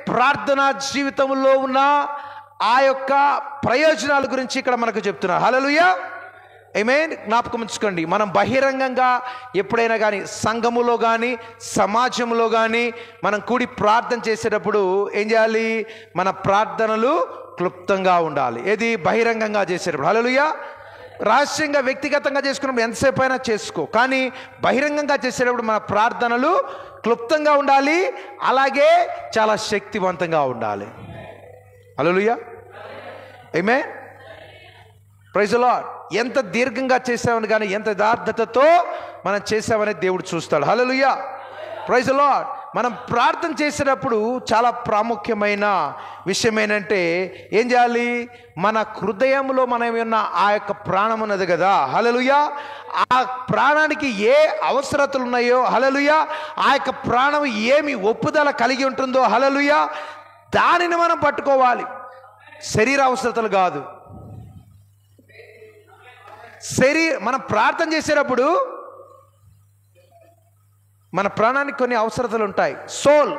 ప్రార్థనా జీవితంలో ఉన్న ఆ యొక్క ప్రయోజనాల గురించి ఇక్కడ మనకు చెప్తున్నారు. హల్లెలూయా, జ్ఞాపకం ఉంచుకోండి, మనం బహిరంగంగా ఎప్పుడైనా కానీ సంఘములో కానీ సమాజంలో కానీ మనం కూడి ప్రార్థన చేసేటప్పుడు ఏం చేయాలి? మన ప్రార్థనలు క్లుప్తంగా ఉండాలి. ఏది? బహిరంగంగా చేసేటప్పుడు. హల్లెలూయా. రహస్యంగా వ్యక్తిగతంగా చేసుకున్నప్పుడు ఎంతసేపు అయినా చేసుకో, కానీ బహిరంగంగా చేసేటప్పుడు మన ప్రార్థనలు క్లుప్తంగా ఉండాలి, అలాగే చాలా శక్తివంతంగా ఉండాలి. హల్లెలూయా, ఆమేన్, ప్రైజ్ ది లార్డ్. ఎంత దీర్ఘంగా చేసామని కానీ ఎంత యథార్థతతో మనం చేసామని దేవుడు చూస్తాడు. హల్లెలూయా, ప్రైజ్ ది లార్డ్. మనం ప్రార్థన చేసేటప్పుడు చాలా ప్రాముఖ్యమైన విషయం ఏంటంటే ఏం చేయాలి? మన హృదయంలో మనం ఉన్న ఆ యొక్క ప్రాణం ఉన్నది కదా, హల్లెలూయా, ఆ ప్రాణానికి ఏ అవసరతలు ఉన్నాయో, హల్లెలూయా, ఆ యొక్క ప్రాణం ఏమి ఒప్పుదల కలిగి ఉంటుందో, హల్లెలూయా, దానిని మనం పట్టుకోవాలి. శరీర అవసరతలు కాదు. మనం ప్రార్థన చేసేటప్పుడు మన ప్రాణానికి కొన్ని అవసరతలు ఉంటాయి. సోల్,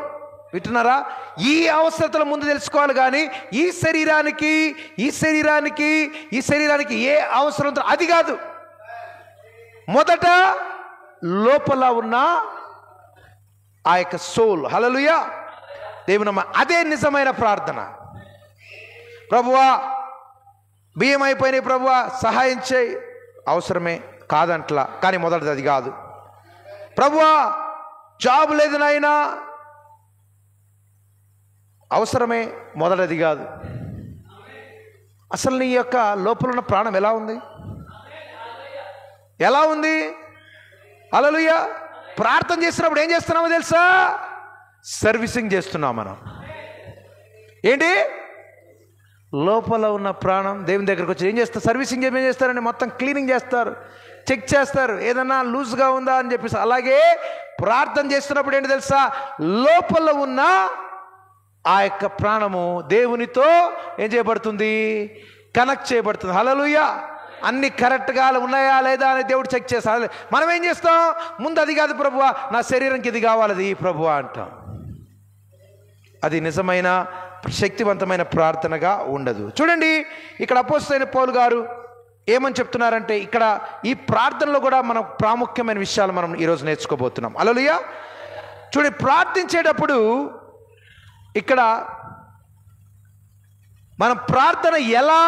వింటున్నారా? ఈ అవసరతల ముందు తెలుసుకోవాలి, కానీ ఈ శరీరానికి ఏ అవసరం అది కాదు. మొదట లోపల ఉన్న ఆ యొక్క సోల్. హల్లెలూయా, దేవునమ్మ, అదే నిజమైన ప్రార్థన. ప్రభువా, బియ్యం అయిపోయినాయి ప్రభువా, సహాయం చేయి, అవసరమే కాదంట్లా, కానీ మొదటిది అది కాదు. ప్రభువా, జాబ్ లేదు నాయనా, అవసరమే, మొదటిది కాదు. అసలు నీ యొక్క లోపల ఉన్న ప్రాణం ఎలా ఉంది? హల్లెలూయా. ప్రార్థన చేస్తున్నప్పుడు ఏం చేస్తున్నామో తెలుసా? సర్వీసింగ్ చేస్తున్నాం మనం. ఏంటి? లోపల ఉన్న ప్రాణం దేవుని దగ్గరకు వచ్చి ఏం చేస్తారు? సర్వీసింగ్ ఏం చేస్తారండి? మొత్తం క్లీనింగ్ చేస్తారు, చెక్ చేస్తారు, ఏదన్నా లూజ్గా ఉందా అని చెప్పేసి. అలాగే ప్రార్థన చేస్తున్నప్పుడు ఏంటి తెలుసా? లోపల ఉన్న ఆ యొక్క ప్రాణము దేవునితో ఏం చేయబడుతుంది? కనెక్ట్ చేయబడుతుంది. హల్లెలూయా. అన్ని కరెక్ట్గా ఉన్నాయా లేదా అని దేవుడు చెక్ చేస్తాడు. మనం ఏం చేస్తాం? ముందు అది కాదు ప్రభువా, నా శరీరంకి ఇది కావాలి, అది ప్రభువా అంటాం. అది నిజమైన శక్తివంతమైన ప్రార్థనగా ఉండదు. చూడండి, ఇక్కడ అపోస్తలుడైన పౌలు గారు ఏమని చెప్తున్నారంటే, ఇక్కడ ఈ ప్రార్థనలో కూడా మనం ప్రాముఖ్యమైన విషయాలు మనం ఈరోజు నేర్చుకోబోతున్నాం. హల్లెలూయా. చూడండి, ప్రార్థించేటప్పుడు ఇక్కడ మనం ప్రార్థన ఎలా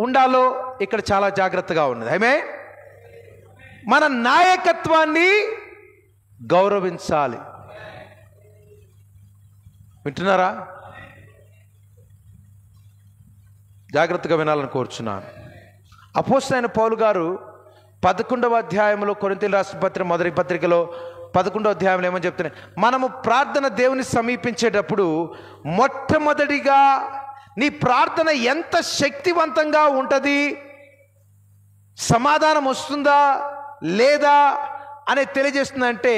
ఉండాలో ఇక్కడ చాలా జాగ్రత్తగా ఉన్నది. ఆమేన్. మన నాయకత్వాన్ని గౌరవించాలి. వింటున్నారా? జాగ్రత్తగా వినాలని కోరుచున్నాను. అపోస్తలుడైన పౌలు గారు 11వ అధ్యాయంలో కొరింథీయులకు రాసిన పత్రిక మొదటి పత్రికలో 11వ అధ్యాయంలో ఏమని చెప్తున్నాయి? మనము ప్రార్థన దేవుని సమీపించేటప్పుడు మొట్టమొదటిగా నీ ప్రార్థన ఎంత శక్తివంతంగా ఉంటుంది, సమాధానం వస్తుందా లేదా అనేది తెలియజేస్తుందంటే,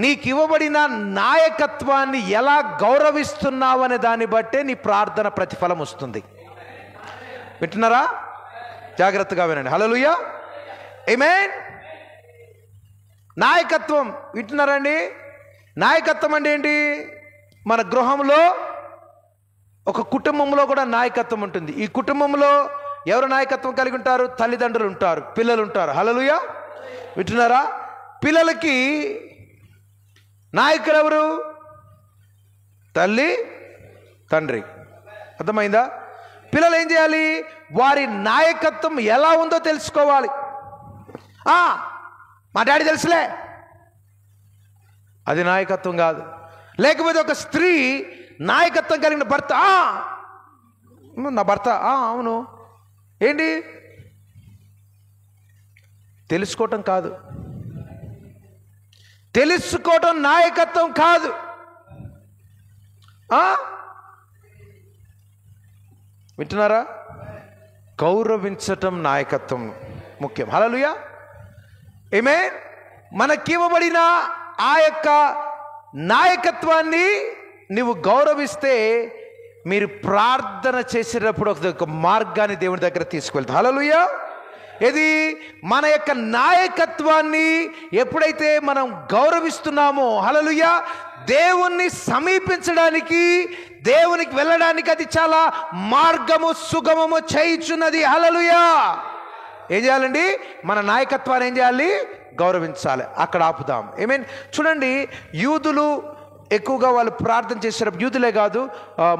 నీకు ఇవ్వబడిన నాయకత్వాన్ని ఎలా గౌరవిస్తున్నావు అనే దాన్ని బట్టే నీ ప్రార్థన ప్రతిఫలం వస్తుంది. వింటున్నారా? జాగ్రత్తగా వినండి. హల్లెలూయా, ఆమేన్. నాయకత్వం వింటున్నారండి? నాయకత్వం అంటే ఏంటి? మన గృహంలో ఒక కుటుంబంలో కూడా నాయకత్వం ఉంటుంది. ఈ కుటుంబంలో ఎవరు నాయకత్వం కలిగి ఉంటారు? తల్లిదండ్రులు ఉంటారు, పిల్లలు ఉంటారు. హల్లెలూయా, వింటున్నారా? పిల్లలకి నాయకులు ఎవరు? తల్లి, తండ్రి. అర్థమైందా? పిల్లలు ఏం చేయాలి? వారి నాయకత్వం ఎలా ఉందో తెలుసుకోవాలి. మా డాడీ తెలుసులే, అది నాయకత్వం కాదు. లేకపోతే ఒక స్త్రీ నాయకత్వం కలిగిన భర్త, నా భర్త, అవును, ఏంటి తెలుసుకోవటం కాదు. తెలుసుకోవటం నాయకత్వం కాదు. వింటున్నారా? గౌరవించటం నాయకత్వం ముఖ్యం. హల్లెలూయా, ఆమేన్. మనకివ్వబడిన ఆ యొక్క నాయకత్వాన్ని నువ్వు గౌరవిస్తే మీరు ప్రార్థన చేసేటప్పుడు ఒక మార్గాన్ని దేవుని దగ్గర తీసుకువెళ్తారు. హల్లెలూయా. ఇది మన యొక్క నాయకత్వాన్ని ఎప్పుడైతే మనం గౌరవిస్తున్నామో, హల్లెలూయా, దేవుణ్ణి సమీపించడానికి, దేవునికి వెళ్ళడానికి అది చాలా మార్గము సుగమము చేయుచున్నది. హల్లెలూయా. ఏం చేయాలండి? మన నాయకత్వాన్ని ఏం చేయాలి? గౌరవించాలి. అక్కడ ఆపుదాం. చూడండి, యూదులు ఎక్కువగా వాళ్ళు ప్రార్థన చేసేటప్పుడు, యూదులే కాదు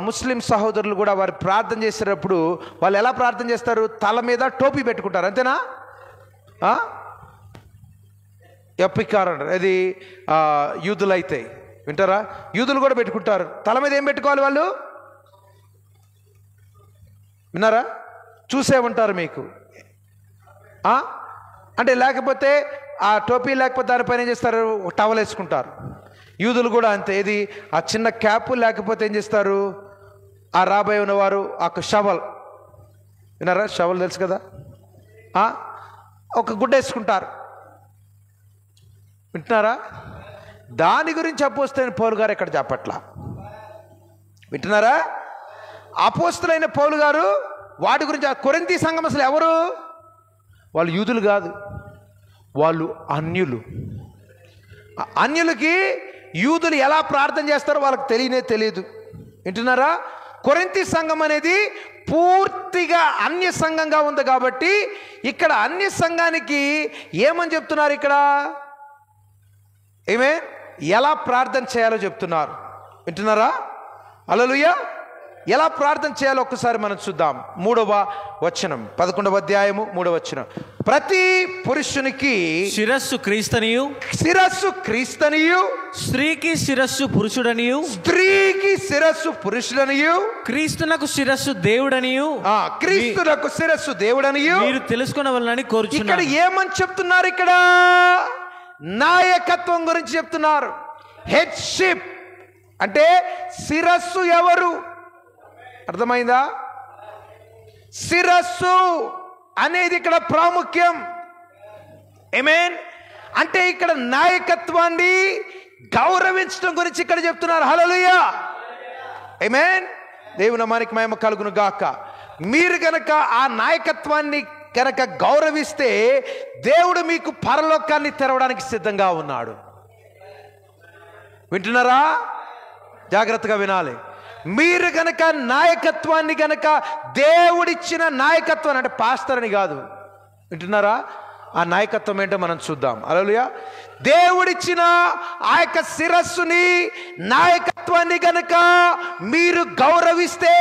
ముస్లిం సహోదరులు కూడా వారు ప్రార్థన చేసేటప్పుడు వాళ్ళు ఎలా ప్రార్థన చేస్తారు? తల మీద టోపీ పెట్టుకుంటారు, అంతేనా? ఎప్పికార్ అంటారు. అది యూదులు అయితే వింటారా? యూదులు కూడా పెట్టుకుంటారు. తల మీద ఏం పెట్టుకోవాలి వాళ్ళు? విన్నారా? చూసే ఉంటారు మీకు. అంటే లేకపోతే ఆ టోపీ లేకపోతే దానిపైన ఏం చేస్తారు? టవల్ వేసుకుంటారు. యూదులు కూడా అంతే. ఇది ఆ చిన్న క్యాప్ లేకపోతే ఏం చేస్తారు? ఆ రాబోయే ఉన్నవారు ఆ షవల్, విన్నారా? షవల్ తెలుసు కదా, ఒక గుడ్డ వేసుకుంటారు. వింటున్నారా? దాని గురించి అపోస్తలైన పౌలు గారు ఎక్కడ చెప్పట్లా. వింటున్నారా? అపోస్తలైన పౌలు గారు వాటి గురించి, ఆ కొరింథీ సంఘం అసలు ఎవరు? వాళ్ళు యూదులు కాదు, వాళ్ళు అన్యులు. అన్యులకి యూదులు ఎలా ప్రార్థన చేస్తారో వాళ్ళకి తెలియదు. వింటున్నారా? కొరింథీ సంఘం అనేది పూర్తిగా అన్య సంఘంగా ఉంది కాబట్టి ఇక్కడ అన్య సంఘానికి ఏమని చెప్తున్నారు? ఇక్కడ ఎలా ప్రార్థన చేయాలో చెప్తున్నారు. వింటున్నారా? హల్లెలూయా. ఎలా ప్రార్థన చేయాలో ఒక్కసారి మనం చూద్దాం. 3వ వచనం, 11వ అధ్యాయము 3వ వచనం. ప్రతి పురుషునికి శిరస్సు క్రీస్తనియు, స్త్రీకి శిరస్సు పురుషుడనియు, క్రీస్తునకు శిరస్సు దేవుడనియు, మీరు తెలుసుకొనవలెనని కోరుచున్నాను. ఇక్కడ ఏమని చెప్తున్నారు? ఇక్కడ నాయకత్వం గురించి చెప్తున్నారు. హెడ్షిప్ అంటే శిరస్సు ఎవరు? అర్థమైందా? శిరస్సు అనేది ఇక్కడ ప్రాముఖ్యం. అంటే ఇక్కడ నాయకత్వాన్ని గౌరవించడం గురించి ఇక్కడ చెప్తున్నారు. హల్లెలూయా. దేవుని నామానికి మహిమ కలుగును గాక. మీరు కనుక ఆ నాయకత్వాన్ని కనుక గౌరవిస్తే దేవుడు మీకు పరలోకాన్ని తెరవడానికి సిద్ధంగా ఉన్నాడు. వింటున్నారా? జాగ్రత్తగా వినాలి. మీరు గనక నాయకత్వాన్ని గనక, దేవుడిచ్చిన నాయకత్వాన్ని, అంటే పాస్టర్ అని కాదు, వింటున్నారా? ఆ నాయకత్వం ఏంటో మనం చూద్దాం. హల్లెలూయా. దేవుడిచ్చిన ఆ యొక్క శిరస్సుని, నాయకత్వాన్ని గనక మీరు గౌరవిస్తే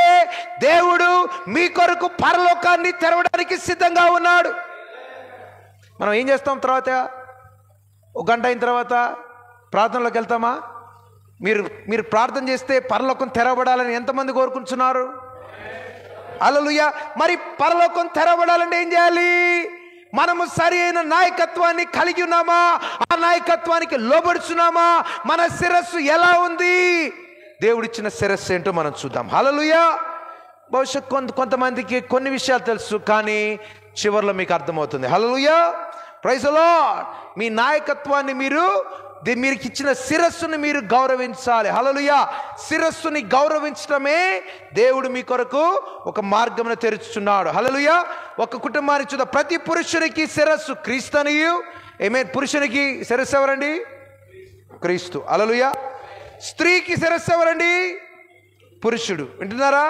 దేవుడు మీ కొరకు పరలోకాన్ని తెరవడానికి సిద్ధంగా ఉన్నాడు. మనం ఏం చేస్తాం? తర్వాత ఒక గంట అయిన తర్వాత ప్రార్థనలోకి వెళ్తామా? మీరు ప్రార్థన చేస్తే పరలోకం తెరవబడాలని ఎంతమంది కోరుకుంటున్నారు? హల్లెలూయా. మరి పరలోకం తెరవబడాలంటే ఏం చేయాలి? మనము సరి అయిన నాయకత్వాన్ని కలిగి ఉన్నామా? ఆ నాయకత్వానికి లోబడుచున్నామా? మన శిరస్సు ఎలా ఉంది? దేవుడిచ్చిన శిరస్సు ఏంటో మనం చూద్దాం. హల్లెలూయా. బహుశా కొంతమందికి కొన్ని విషయాలు తెలుసు, కానీ చివరిలో మీకు అర్థమవుతుంది. హల్లెలూయా. Praise the lord. మీ నాయకత్వాన్ని మీకు ఇచ్చిన శిరస్సుని మీరు గౌరవించాలి. హల్లెలూయా. శిరస్సుని గౌరవించడమే దేవుడు మీ కొరకు ఒక మార్గమును తెరుచుచున్నాడు. హల్లెలూయా. ఒక కుటుంబానికి చూద్దాం. ప్రతి పురుషునికి శిరస్సు క్రీస్తనియు. పురుషునికి శిరస్సు ఎవరండి? క్రీస్తు. హల్లెలూయా. స్త్రీకి శిరస్సు ఎవరండి? పురుషుడు. వింటున్నారా?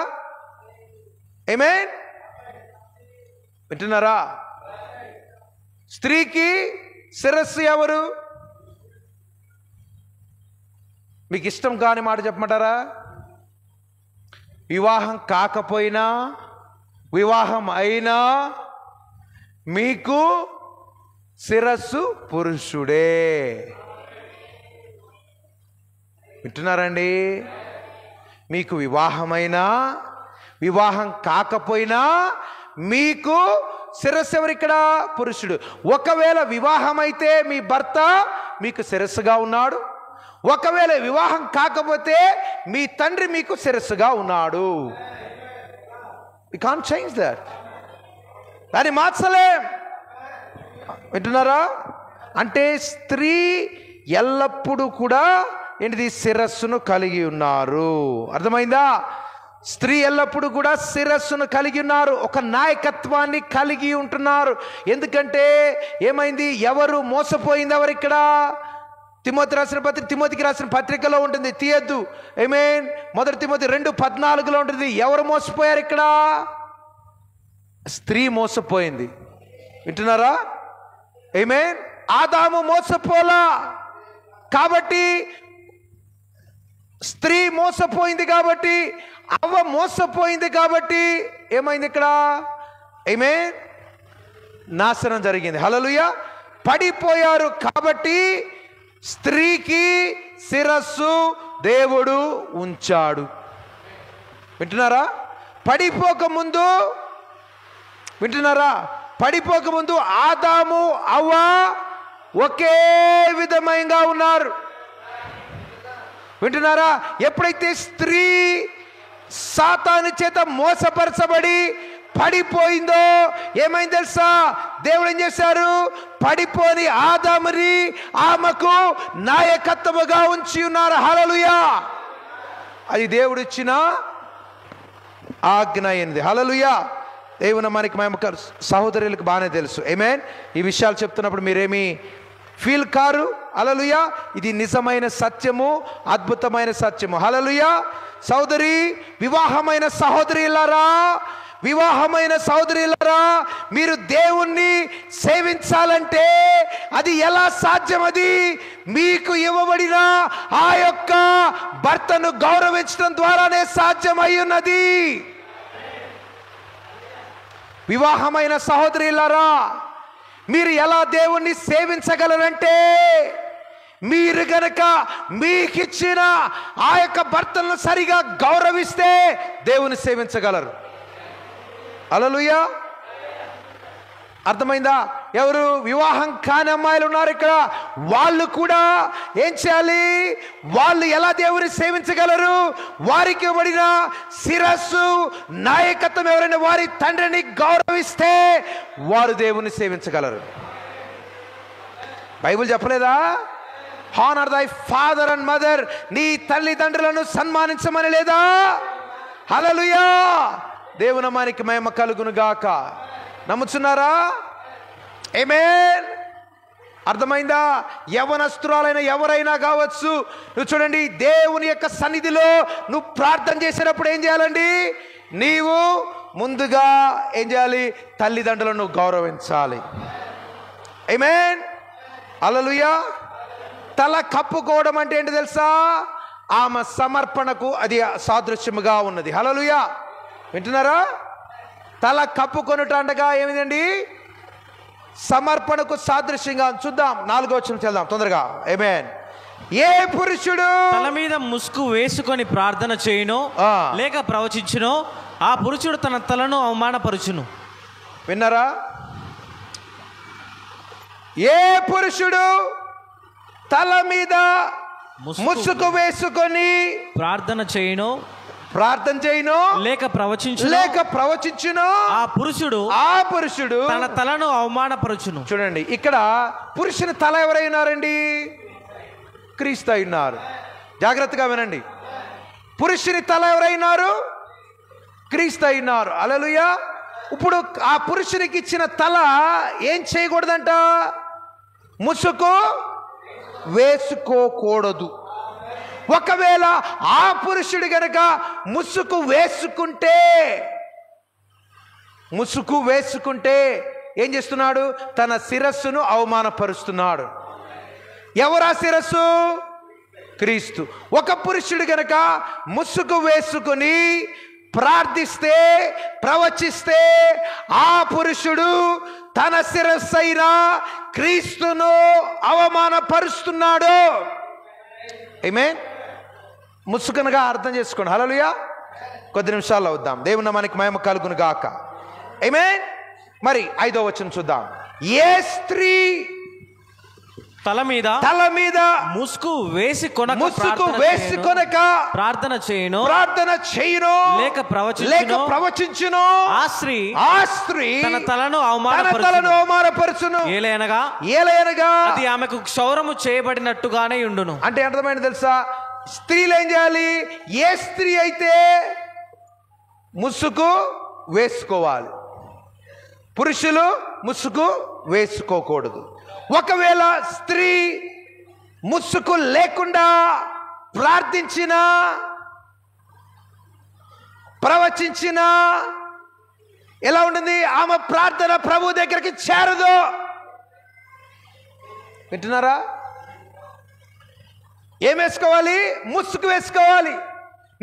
వింటున్నారా? స్త్రీకి శిరస్సు ఎవరు? మీకు ఇష్టం కాని మాట చెప్పమంటారా? వివాహం కాకపోయినా, వివాహం అయినా మీకు శిరస్సు పురుషుడే. వింటున్నారండి? మీకు వివాహమైనా, వివాహం కాకపోయినా మీకు శిరస్సు ఎవరు? ఇక్కడ పురుషుడు. ఒకవేళ వివాహం అయితే మీ భర్త మీకు శిరస్సుగా ఉన్నాడు. ఒకవేళ వివాహం కాకపోతే మీ తండ్రి మీకు శిరస్సుగా ఉన్నాడు. We can't change that. దాన్ని మార్చలేం. వింటున్నారా? అంటే స్త్రీ ఎల్లప్పుడూ కూడా ఏంటిది శిరస్సును కలిగి ఉన్నారు. అర్థమైందా? స్త్రీ ఎల్లప్పుడూ కూడా శిరస్సును కలిగి ఉన్నారు, ఒక నాయకత్వాన్ని కలిగి ఉంటున్నారు. ఎందుకంటే ఏమైంది? ఎవరు మోసపోయింది? ఎవరు ఇక్కడ? తిమోతికి రాసిన పత్రికలో ఉంటుంది, తీయద్దు. ఆమేన్. 1 తిమోతి 2:14 ఉంటుంది. ఎవరు మోసపోయారు ఇక్కడ? స్త్రీ మోసపోయింది. వింటున్నారా? ఆమేన్. ఆదాము మోసపోలా, కాబట్టి స్త్రీ మోసపోయింది, కాబట్టి అవ్వ మోసపోయింది, కాబట్టి ఏమైంది ఇక్కడ? ఆమేన్. నాశనం జరిగింది. హల్లెలూయా. పడిపోయారు, కాబట్టి స్త్రీకి శిరస్సు దేవుడు ఉంచాడు. వింటున్నారా? పడిపోకముందు, వింటున్నారా? పడిపోకముందు ఆదాము అవ్వ ఒకే విధంగా ఉన్నారు. వింటున్నారా? ఎప్పుడైతే స్త్రీ సాతాను చేత మోసపరచబడి పడిపోయిందో ఏమైంది తెలుసా? దేవుడు ఏం చేశారు? పడిపోని ఆదాముని ఆమెకు నాయకత్వముగా ఉంచి ఉన్నారు. హల్లెలూయా. అది దేవుడు ఇచ్చిన ఆజ్ఞ అయింది. హల్లెలూయా. దేవుని మనకి మేము సహోదరులకు బాగానే తెలుసు. ఆమేన్. ఈ విషయాలు చెప్తున్నప్పుడు మీరేమి ఫీల్ కారు. హల్లెలూయా. ఇది నిజమైన సత్యము, అద్భుతమైన సత్యము. హల్లెలూయా. సోదరి, వివాహమైన సహోదరులారా, వివాహమైన సహోదరులారా, మీరు దేవుణ్ణి సేవించాలంటే అది ఎలా సాధ్యం? అది మీకు ఇవ్వబడిన ఆ యొక్క భర్తను గౌరవించడం ద్వారానే సాధ్యమై ఉన్నది. వివాహమైన సహోదరులారా, మీరు ఎలా దేవుణ్ణి సేవించగలరంటే మీరు గనక మీకిచ్చిన ఆ యొక్క భర్తలను సరిగా గౌరవిస్తే దేవుని సేవించగలరు. హల్లెలూయా. అర్థమైందా? ఎవరు వివాహం కాని అమ్మాయిలు ఉన్నారు ఇక్కడ, వాళ్ళు కూడా ఏం చేయాలి? వాళ్ళు ఎలా దేవుని సేవించగలరు? వారికి ఇవ్వబడిన శిరస్సు నాయకత్వం ఎవరైనా వారి తండ్రిని గౌరవిస్తే వారు దేవుని సేవించగలరు. బైబిల్ చెప్పలేదా? హానర్ దై ఫాదర్ అండ్ మదర్, నీ తల్లిదండ్రులను సన్మానించమని లేదా? హల్లెలూయా. దేవుని నామానికి మహిమ కలుగును గాక. నమ్ముచున్నారా? ఆమేన్. అర్థమైందా? యవనస్తురాలైన ఎవరైనా కావచ్చు, నువ్వు చూడండి, దేవుని యొక్క సన్నిధిలో నువ్వు ప్రార్థన చేసినప్పుడు ఏం చేయాలండి? నీవు ముందుగా ఏం చేయాలి? తల్లిదండ్రులను గౌరవించాలి. ఆమేన్. హల్లెలూయా. తల కప్పుకోవడం అంటే ఏంటి తెలుసా? ఆమె సమర్పణకు అది సాదృశ్యముగా ఉన్నది. హల్లెలూయా. వింటున్నారా? తల కప్పుకొనుట అంటగా ఏమిటండి? సమర్పణకు సాదృశ్యంగా. చూద్దాం, 4వ వచనం చదువుదాం తొందరగా. ఆమేన్. ఏ పురుషుడు తల మీద ముసుగు వేసుకొని ప్రార్థన చేయునో లేక ప్రవచించునో ఆ పురుషుడు తన తలను అవమానపరుచును. విన్నారా? ఏ పురుషుడు తల మీద ముసుగు వేసుకొని ప్రార్థన చేయునో లేక ప్రవచించునో ఆ పురుషుడు తన తలను అవమానపరచును. చూడండి, ఇక్కడ పురుషుని తల ఎవరై ఉన్నారండి? క్రీస్తు అయి ఉన్నారు. జాగ్రత్తగా వినండి. పురుషుని తల ఎవరైనారు? క్రీస్తు అయి ఉన్నారు. హల్లెలూయా. ఇప్పుడు ఆ పురుషునికి ఇచ్చిన తల ఏం చేయకూడదంట? ముసుగు వేసుకోకూడదు. ఒకవేళ ఆ పురుషుడు గనక ముసుగు వేసుకుంటే ఏం చేస్తున్నాడు? తన శిరస్సును అవమానపరుస్తున్నాడు. ఎవరా శిరస్సు? క్రీస్తు. ఒక పురుషుడు గనక ముసుగు వేసుకుని ప్రార్థిస్తే, ప్రవచిస్తే ఆ పురుషుడు తన శిరస్సు అయిన క్రీస్తును అవమానపరుస్తున్నాడు. ఆమేన్. ముసుగునగా అర్థం చేసుకోండి. హల్లెలూయా. కొద్ది నిమిషాల్లో వద్దాం. దేవుని నామానికి మహిమ కలుగును గాక. ఆమేన్. మరి 5వ వచనం చూద్దాం. ఏ స్త్రీ తల మీద ముసుగు వేసి కొనక ప్రార్థన చేయను లేక ప్రవచించును. ఆ స్త్రీ తన తలను అవమానపరచును. ఏలయనగా అది ఆమెకు క్షౌరము చేయబడినట్టుగానే ఉండును. అంటే అర్థమైంది తెలుసా? స్త్రీలు ఏం చేయాలి? ఏ స్త్రీ అయితే ముసుగు వేసుకోవాలి, పురుషులు ముసుగు వేసుకోకూడదు. ఒకవేళ స్త్రీ ముసుగు లేకుండా ప్రార్థించినా ప్రవచించినా ఎలా ఉంటుంది? ఆమె ప్రార్థన ప్రభు దగ్గరికి చేరదు. వింటున్నారా? ఏం వేసుకోవాలి? ముసుగు వేసుకోవాలి.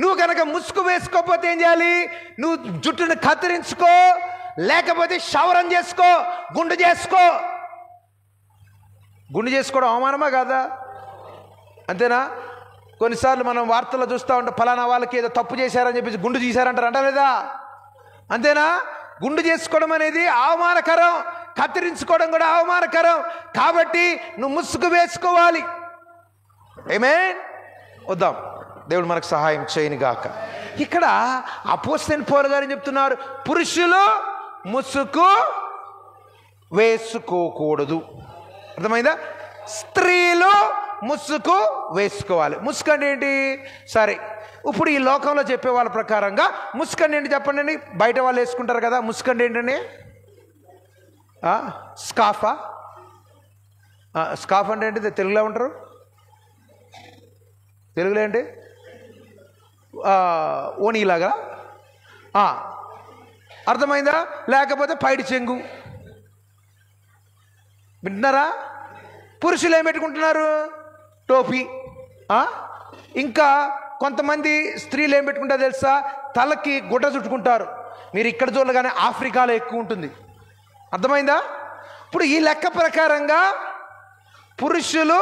నువ్వు కనుక ముసుగు వేసుకోకపోతే ఏం చేయాలి? నువ్వు జుట్టును కత్తిరించుకో, లేకపోతే క్షౌరం చేసుకో, గుండు చేసుకో. గుండు చేసుకోవడం అవమానమా కాదా? అంతేనా? కొన్నిసార్లు మనం వార్తల్లో చూస్తూ ఉంటాం, ఫలానా వాళ్ళకి ఏదో తప్పు చేశారని చెప్పేసి గుండు తీశారంటారు, అంట లేదా? అంతేనా? గుండు చేసుకోవడం అనేది అవమానకరం, కత్తిరించుకోవడం కూడా అవమానకరం. కాబట్టి నువ్వు ముసుగు వేసుకోవాలి. ఆమేన్. వద్దాం, దేవుడు మనకు సహాయం చేయను గాక. ఇక్కడ అపోస్తలుడైన పౌలు గారు చెప్తున్నారు, పురుషులు ముసుగు వేసుకోకూడదు. అర్థమైందా? స్త్రీలు ముసుగు వేసుకోవాలి. ముసుగు అంటే ఏంటి? సరే, ఇప్పుడు ఈ లోకంలో చెప్పే వాళ్ళ ప్రకారంగా ముసుగు అంటే ఏంటి చెప్పండి. బయట వాళ్ళు వేసుకుంటారు కదా, ముసుగు అంటే ఏంటండి? స్కాఫా? స్కాఫ్ అంటే ఏంటి తెలుగులో ఉంటారు? తెలుగులో ఏంటి? ఓనీలాగా. అర్థమైందా? లేకపోతే పైడి చెంగు. వింటున్నారా? పురుషులు ఏం పెట్టుకుంటున్నారు? టోపీ. ఇంకా కొంతమంది స్త్రీలు ఏం పెట్టుకుంటారు తెలుసా? తలకి గుడ్డ చుట్టుకుంటారు. మీరు ఇక్కడ చూడగానే ఆఫ్రికాలో ఎక్కువ ఉంటుంది. అర్థమైందా? ఇప్పుడు ఈ లెక్క ప్రకారంగా పురుషులు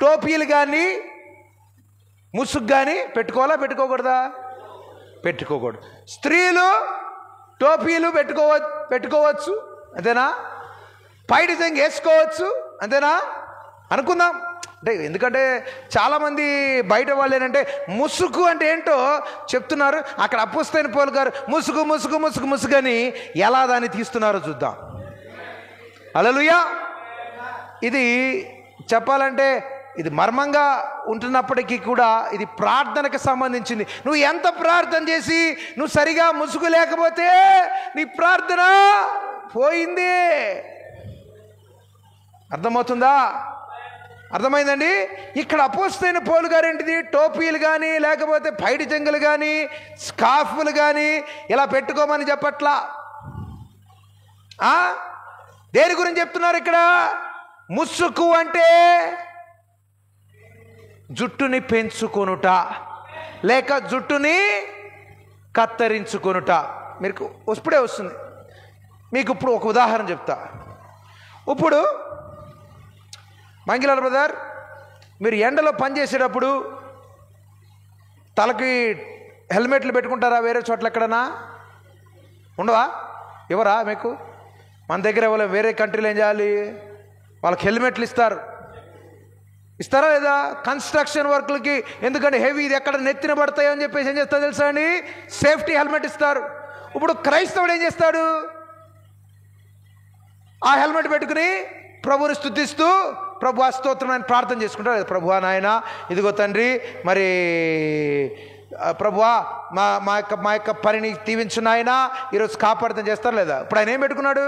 టోపీలు కానీ ముసుగు కానీ పెట్టుకోవాలా, పెట్టుకోకూడదా? పెట్టుకోకూడదు. స్త్రీలు టోపీలు పెట్టుకోవచ్చు, అంతేనా? పైడి చెంగు వేసుకోవచ్చు, అంతేనా? అనుకుందాం. అంటే ఎందుకంటే చాలామంది బయట వాళ్ళు ఏంటంటే ముసుగు అంటే ఏంటో చెప్తున్నారు. అక్కడ అపోస్తలుడైన పౌలు గారు ముసుగు ముసుగు ముసుగు ముసుగు అని ఎలా దాన్ని తీస్తున్నారో చూద్దాం. హల్లెలూయా. ఇది చెప్పాలంటే ఇది మర్మంగా ఉంటున్నప్పటికీ కూడా ఇది ప్రార్థనకు సంబంధించింది. నువ్వు ఎంత ప్రార్థన చేసి నువ్వు సరిగా ముసుగు లేకపోతే నీ ప్రార్థన పోయింది. అర్థమవుతుందా? అర్థమైందండి? ఇక్కడ అపోస్తలుడైన పౌలు గారు ఏంటిది? టోపీలు కానీ లేకపోతే పైడి చెంగులు కానీ స్కార్ఫ్లు కానీ ఇలా పెట్టుకోమని చెప్పట్లా. దేని గురించి చెప్తున్నారు ఇక్కడ? ముసుగు అంటే జుట్టుని పెంచుకొనుట లేక జుట్టుని కత్తిరించుకొనుట. మీకు ఇప్పుడే వస్తుంది. మీకు ఇప్పుడు ఒక ఉదాహరణ చెప్తా. ఇప్పుడు మంగిలాల్ బ్రదర్, మీరు ఎండలో పనిచేసేటప్పుడు తలకి హెల్మెట్లు పెట్టుకుంటారా? వేరే చోట్ల ఎక్కడన్నా ఉండవా? ఎవరా మీకు? మన దగ్గర ఎవరు వేరే కంట్రీలో ఏం చేయాలి? వాళ్ళకి హెల్మెట్లు ఇస్తారా లేదా? కన్స్ట్రక్షన్ వర్క్లకి, ఎందుకంటే హెవీ ఇది ఎక్కడ నెత్తిన పడతాయో అని చెప్పేసి ఏం చేస్తారు తెలుసా అండి? సేఫ్టీ హెల్మెట్ ఇస్తారు. ఇప్పుడు క్రైస్తవుడు ఏం చేస్తాడు? ఆ హెల్మెట్ పెట్టుకుని ప్రభువుని స్తుతిస్తూ ప్రభు స్తోత్రం అని ప్రార్థన చేసుకుంటారు. ప్రభువా నాయన ఇదిగో తండ్రి, మరి ప్రభువా మా యొక్క పనిని దీవించు నాయన, ఈరోజు కాపాడుతాం చేస్తారు లేదా? ఇప్పుడు ఆయన ఏం పెట్టుకున్నాడు?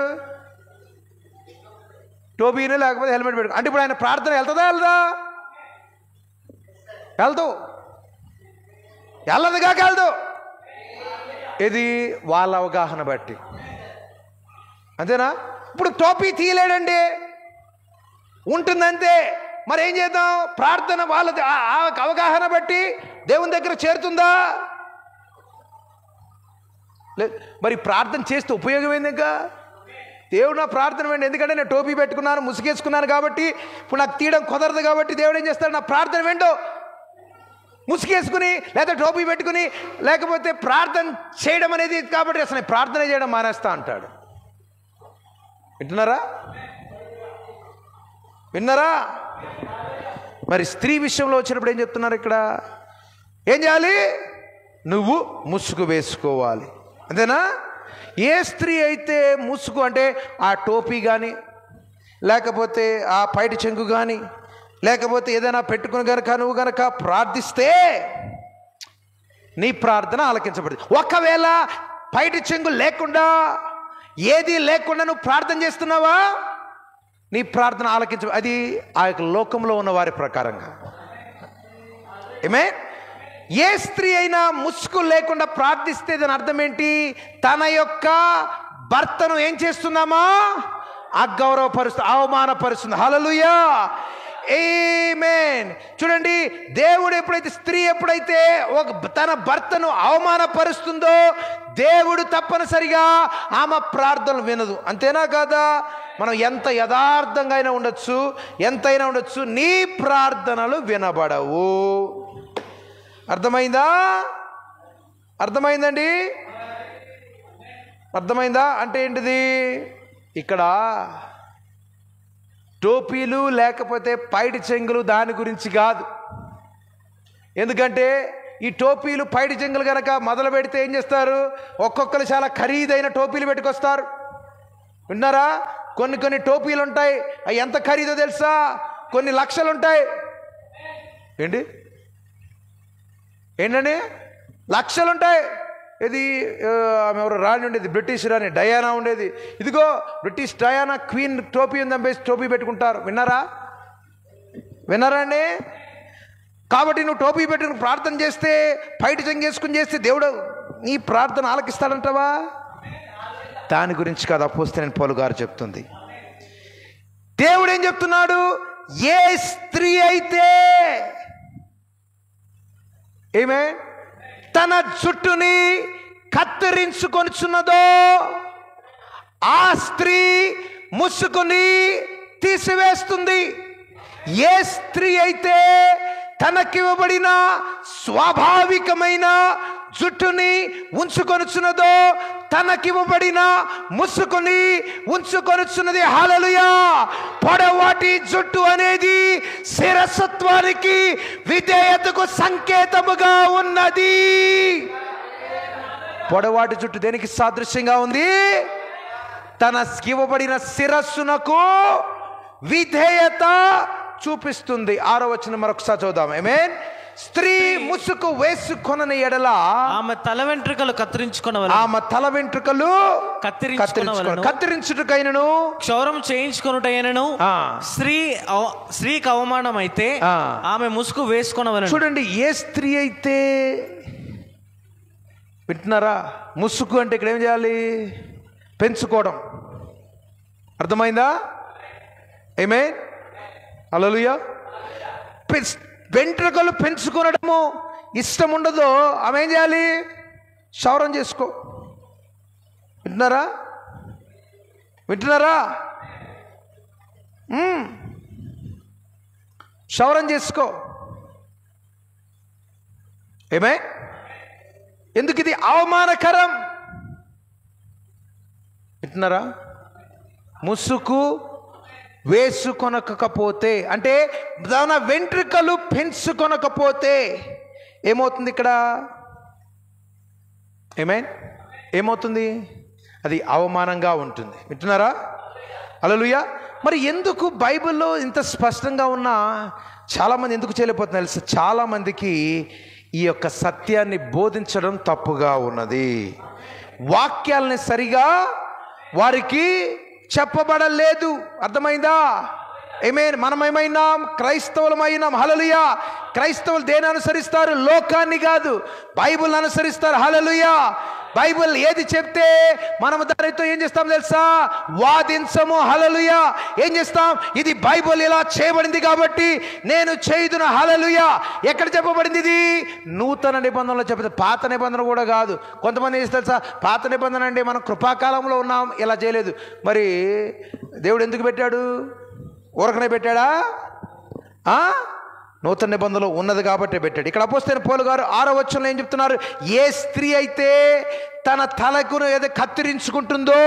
టోబీని లేకపోతే హెల్మెట్ పెట్టుకో. అంటే ఇప్పుడు ఆయన ప్రార్థన వెళ్తుందా? వెళ్ళదు కాక వెళ్దు. ఇది వాళ్ళ అవగాహన బట్టి, అంతేనా? ఇప్పుడు టోపీ తీయలేడండి, ఉంటుందంతే. మరి ఏం చేద్దాం? ప్రార్థన వాళ్ళది అవగాహన బట్టి దేవుని దగ్గర చేరుతుందా? లేదు. మరి ప్రార్థన చేస్తే ఉపయోగం ఏంది? ఇంకా దేవుడు నా ప్రార్థన వెండి, ఎందుకంటే నేను టోపీ పెట్టుకున్నాను, ముసుగేసుకున్నాను కాబట్టి ఇప్పుడు నాకు తీయడం కుదరదు. కాబట్టి దేవుడు ఏం చేస్తాడు? నా ప్రార్థన వెంటో ముసుగేసుకుని లేదా టోపీ పెట్టుకుని లేకపోతే ప్రార్థన చేయడం అనేది కాబట్టి అసలు ప్రార్థన చేయడం మానేస్తా అంటాడు. వింటున్నారా? విన్నారా? మరి స్త్రీ విషయంలో వచ్చినప్పుడు ఏం చెప్తున్నారు ఇక్కడ? ఏం చేయాలి? నువ్వు ముసుగు వేసుకోవాలి, అంతేనా? ఏ స్త్రీ అయితే ముసుగు అంటే ఆ టోపీ కానీ, లేకపోతే ఆ పైటి చెంగు కానీ, లేకపోతే ఏదైనా పెట్టుకుని గనక నువ్వు గనక ప్రార్థిస్తే నీ ప్రార్థన ఆలకించబడుతుంది. ఒకవేళ పైటి చెంగు లేకుండా, ఏది లేకుండా నువ్వు ప్రార్థన చేస్తున్నావా, నీ ప్రార్థన ఆలకించ, అది ఆ యొక్క లోకంలో ఉన్న వారి ప్రకారంగా. ఏమే? ఏ స్త్రీ అయినా ముసుగు లేకుండా ప్రార్థిస్తే దాని అర్థం ఏంటి? తన యొక్క భర్తను ఏం చేస్తున్నామా? అగౌరవపరుస్తుంది, అవమానపరుస్తుంది. హల్లెలూయా, ఆమేన్. చూడండి, దేవుడు ఎప్పుడైతే, స్త్రీ ఎప్పుడైతే తన భర్తను అవమానపరుస్తుందో దేవుడు తప్పనిసరిగా ఆమె ప్రార్థనలు వినదు. అంతేనా కాదా? మనం ఎంత యథార్థంగా అయినా ఉండొచ్చు, ఎంతైనా ఉండొచ్చు, నీ ప్రార్థనలు వినబడవు. అర్థమైందా? అర్థమైందండి? అర్థమైందా? అంటే ఏంటిది? ఇక్కడ టోపీలు లేకపోతే పైటి చెంగులు దాని గురించి కాదు. ఎందుకంటే ఈ టోపీలు పైటి చెంగులు కనుక మొదలు పెడితే ఏం చేస్తారు? ఒక్కొక్కరు చాలా ఖరీదైన టోపీలు పెట్టుకొస్తారు. విన్నారా? కొన్ని టోపీలు ఉంటాయి, అవి ఎంత ఖరీదో తెలుసా? కొన్ని లక్షలు ఉంటాయి. ఏంటండి? లక్షలు ఉంటాయి. ఇది ఆమె ఎవరు రాణి ఉండేది, బ్రిటిష్ రాణి డయానా ఉండేది. ఇదిగో బ్రిటిష్ డయానా క్వీన్ టోపీ ఉందని టోపీ పెట్టుకుంటారు. విన్నారా అండి? కాబట్టి నువ్వు టోపీ పెట్టుకుని ప్రార్థన చేస్తే, పైట చెంగేసుకుని చేస్తే దేవుడు నీ ప్రార్థన ఆలకిస్తాడంటావా? దాని గురించి కాదు అపోస్తలుడైన పౌలు గారు చెప్తుంది. దేవుడు ఏం చెప్తున్నాడు? ఏ స్త్రీ అయితే ఏమే తన జుట్టుని కత్తిరించుకొనుచున్నదో ఆ స్త్రీ ముసుగుని తీసివేస్తుంది. ఏ స్త్రీ అయితే తనకివ్వబడిన స్వాభావికమైన జుట్టుని ఉంచుకొనుచున్నదో, తనకివ్వబడిన ముసుగుని ఉంచుకొనుచున్నది. హల్లెలూయా. పొడవాటి జుట్టు అనేది శిరసత్వానికి, విధేయతకు సంకేతముగా ఉన్నది. పొడవాటి జుట్టు దేనికి సాదృశ్యంగా ఉంది? తనకివ్వబడిన శిరస్సునకు విధేయత చూపిస్తుంది. 6వ వచనం మరొకసారి చదువుదాం. ఆమేన్. స్త్రీ ముసుగు వేసుకొనని ఎడల ఆమె తల వెంట్రుకలు కత్తిరించుకొనవలెను. ఆమె తల వెంట్రుకలు కత్తిరించుటకైనను క్షౌరం చేయించుకొనుటైనను స్త్రీకి అవమానం అయితే ఆమె ముసుగు వేసుకొనవలెను. చూడండి, ఏ స్త్రీ అయితే, వింటున్నారా? ముసుగు అంటే ఇక్కడ ఏం చేయాలి? పెంచుకోవడం. అర్థమైందా? ఆమేన్. హల్లెలూయా. వెంట్రుకలు పెంచుకోవడము ఇష్టం ఉండదో ఆమె ఏం చేయాలి? క్షౌరం చేసుకో. వింటున్నారా? క్షౌరం చేసుకో. ఏమే? ఎందుకు ఇది అవమానకరం? వింటున్నారా? ముసుగు వేసుకొనకపోతే అంటే తన వెంట్రుకలు పెంచుకొనకపోతే ఏమవుతుంది? ఇక్కడ ఏమవుతుంది? అది అవమానంగా ఉంటుంది. వింటున్నారా? హల్లెలూయా. మరి ఎందుకు బైబిల్లో ఇంత స్పష్టంగా ఉన్నా చాలామంది ఎందుకు చేయలేకపోతున్నారు తెలుసు? చాలామందికి ఈ యొక్క సత్యాన్ని బోధించడం తప్పుగా ఉన్నది. వాక్యాలని సరిగా వారికి చెప్పబడలేదు. అర్థమైందా? ఆమేన్. మనం ఏమైనాం? క్రైస్తవులమైనాం. హల్లెలూయా. క్రైస్తవులు దేని అనుసరిస్తారు? లోకాన్ని కాదు, బైబిల్ అనుసరిస్తారు. హల్లెలూయా. బైబిల్ ఏది చెప్తే మనం దానితో ఏం చేస్తాం తెలుసా? వాదించము. హల్లెలూయా. ఏం చేస్తాం? ఇది బైబిల్ ఇలా చేయబడింది కాబట్టి నేను చేయుదును. హల్లెలూయా. ఎక్కడ చెప్పబడింది? ఇది నూతన నిబంధనలో చెప్పదు, పాత నిబంధన కూడా కాదు. కొంతమంది ఏం తెలుసా? పాత నిబంధన అంటే మనం కృపాకాలంలో ఉన్నాం, ఇలా చేయలేదు. మరి దేవుడు ఎందుకు పెట్టాడు? ఊరకనే పెట్టాడా? నూతన నిబంధనలో ఉన్నది కాబట్టి పెట్టాడు. ఇక్కడ అపోస్తలుడైన పౌలు గారు 6వ వచనంలో ఏం చెప్తున్నారు? ఏ స్త్రీ అయితే తన తలకు ఏదో కత్తిరించుకుంటుందో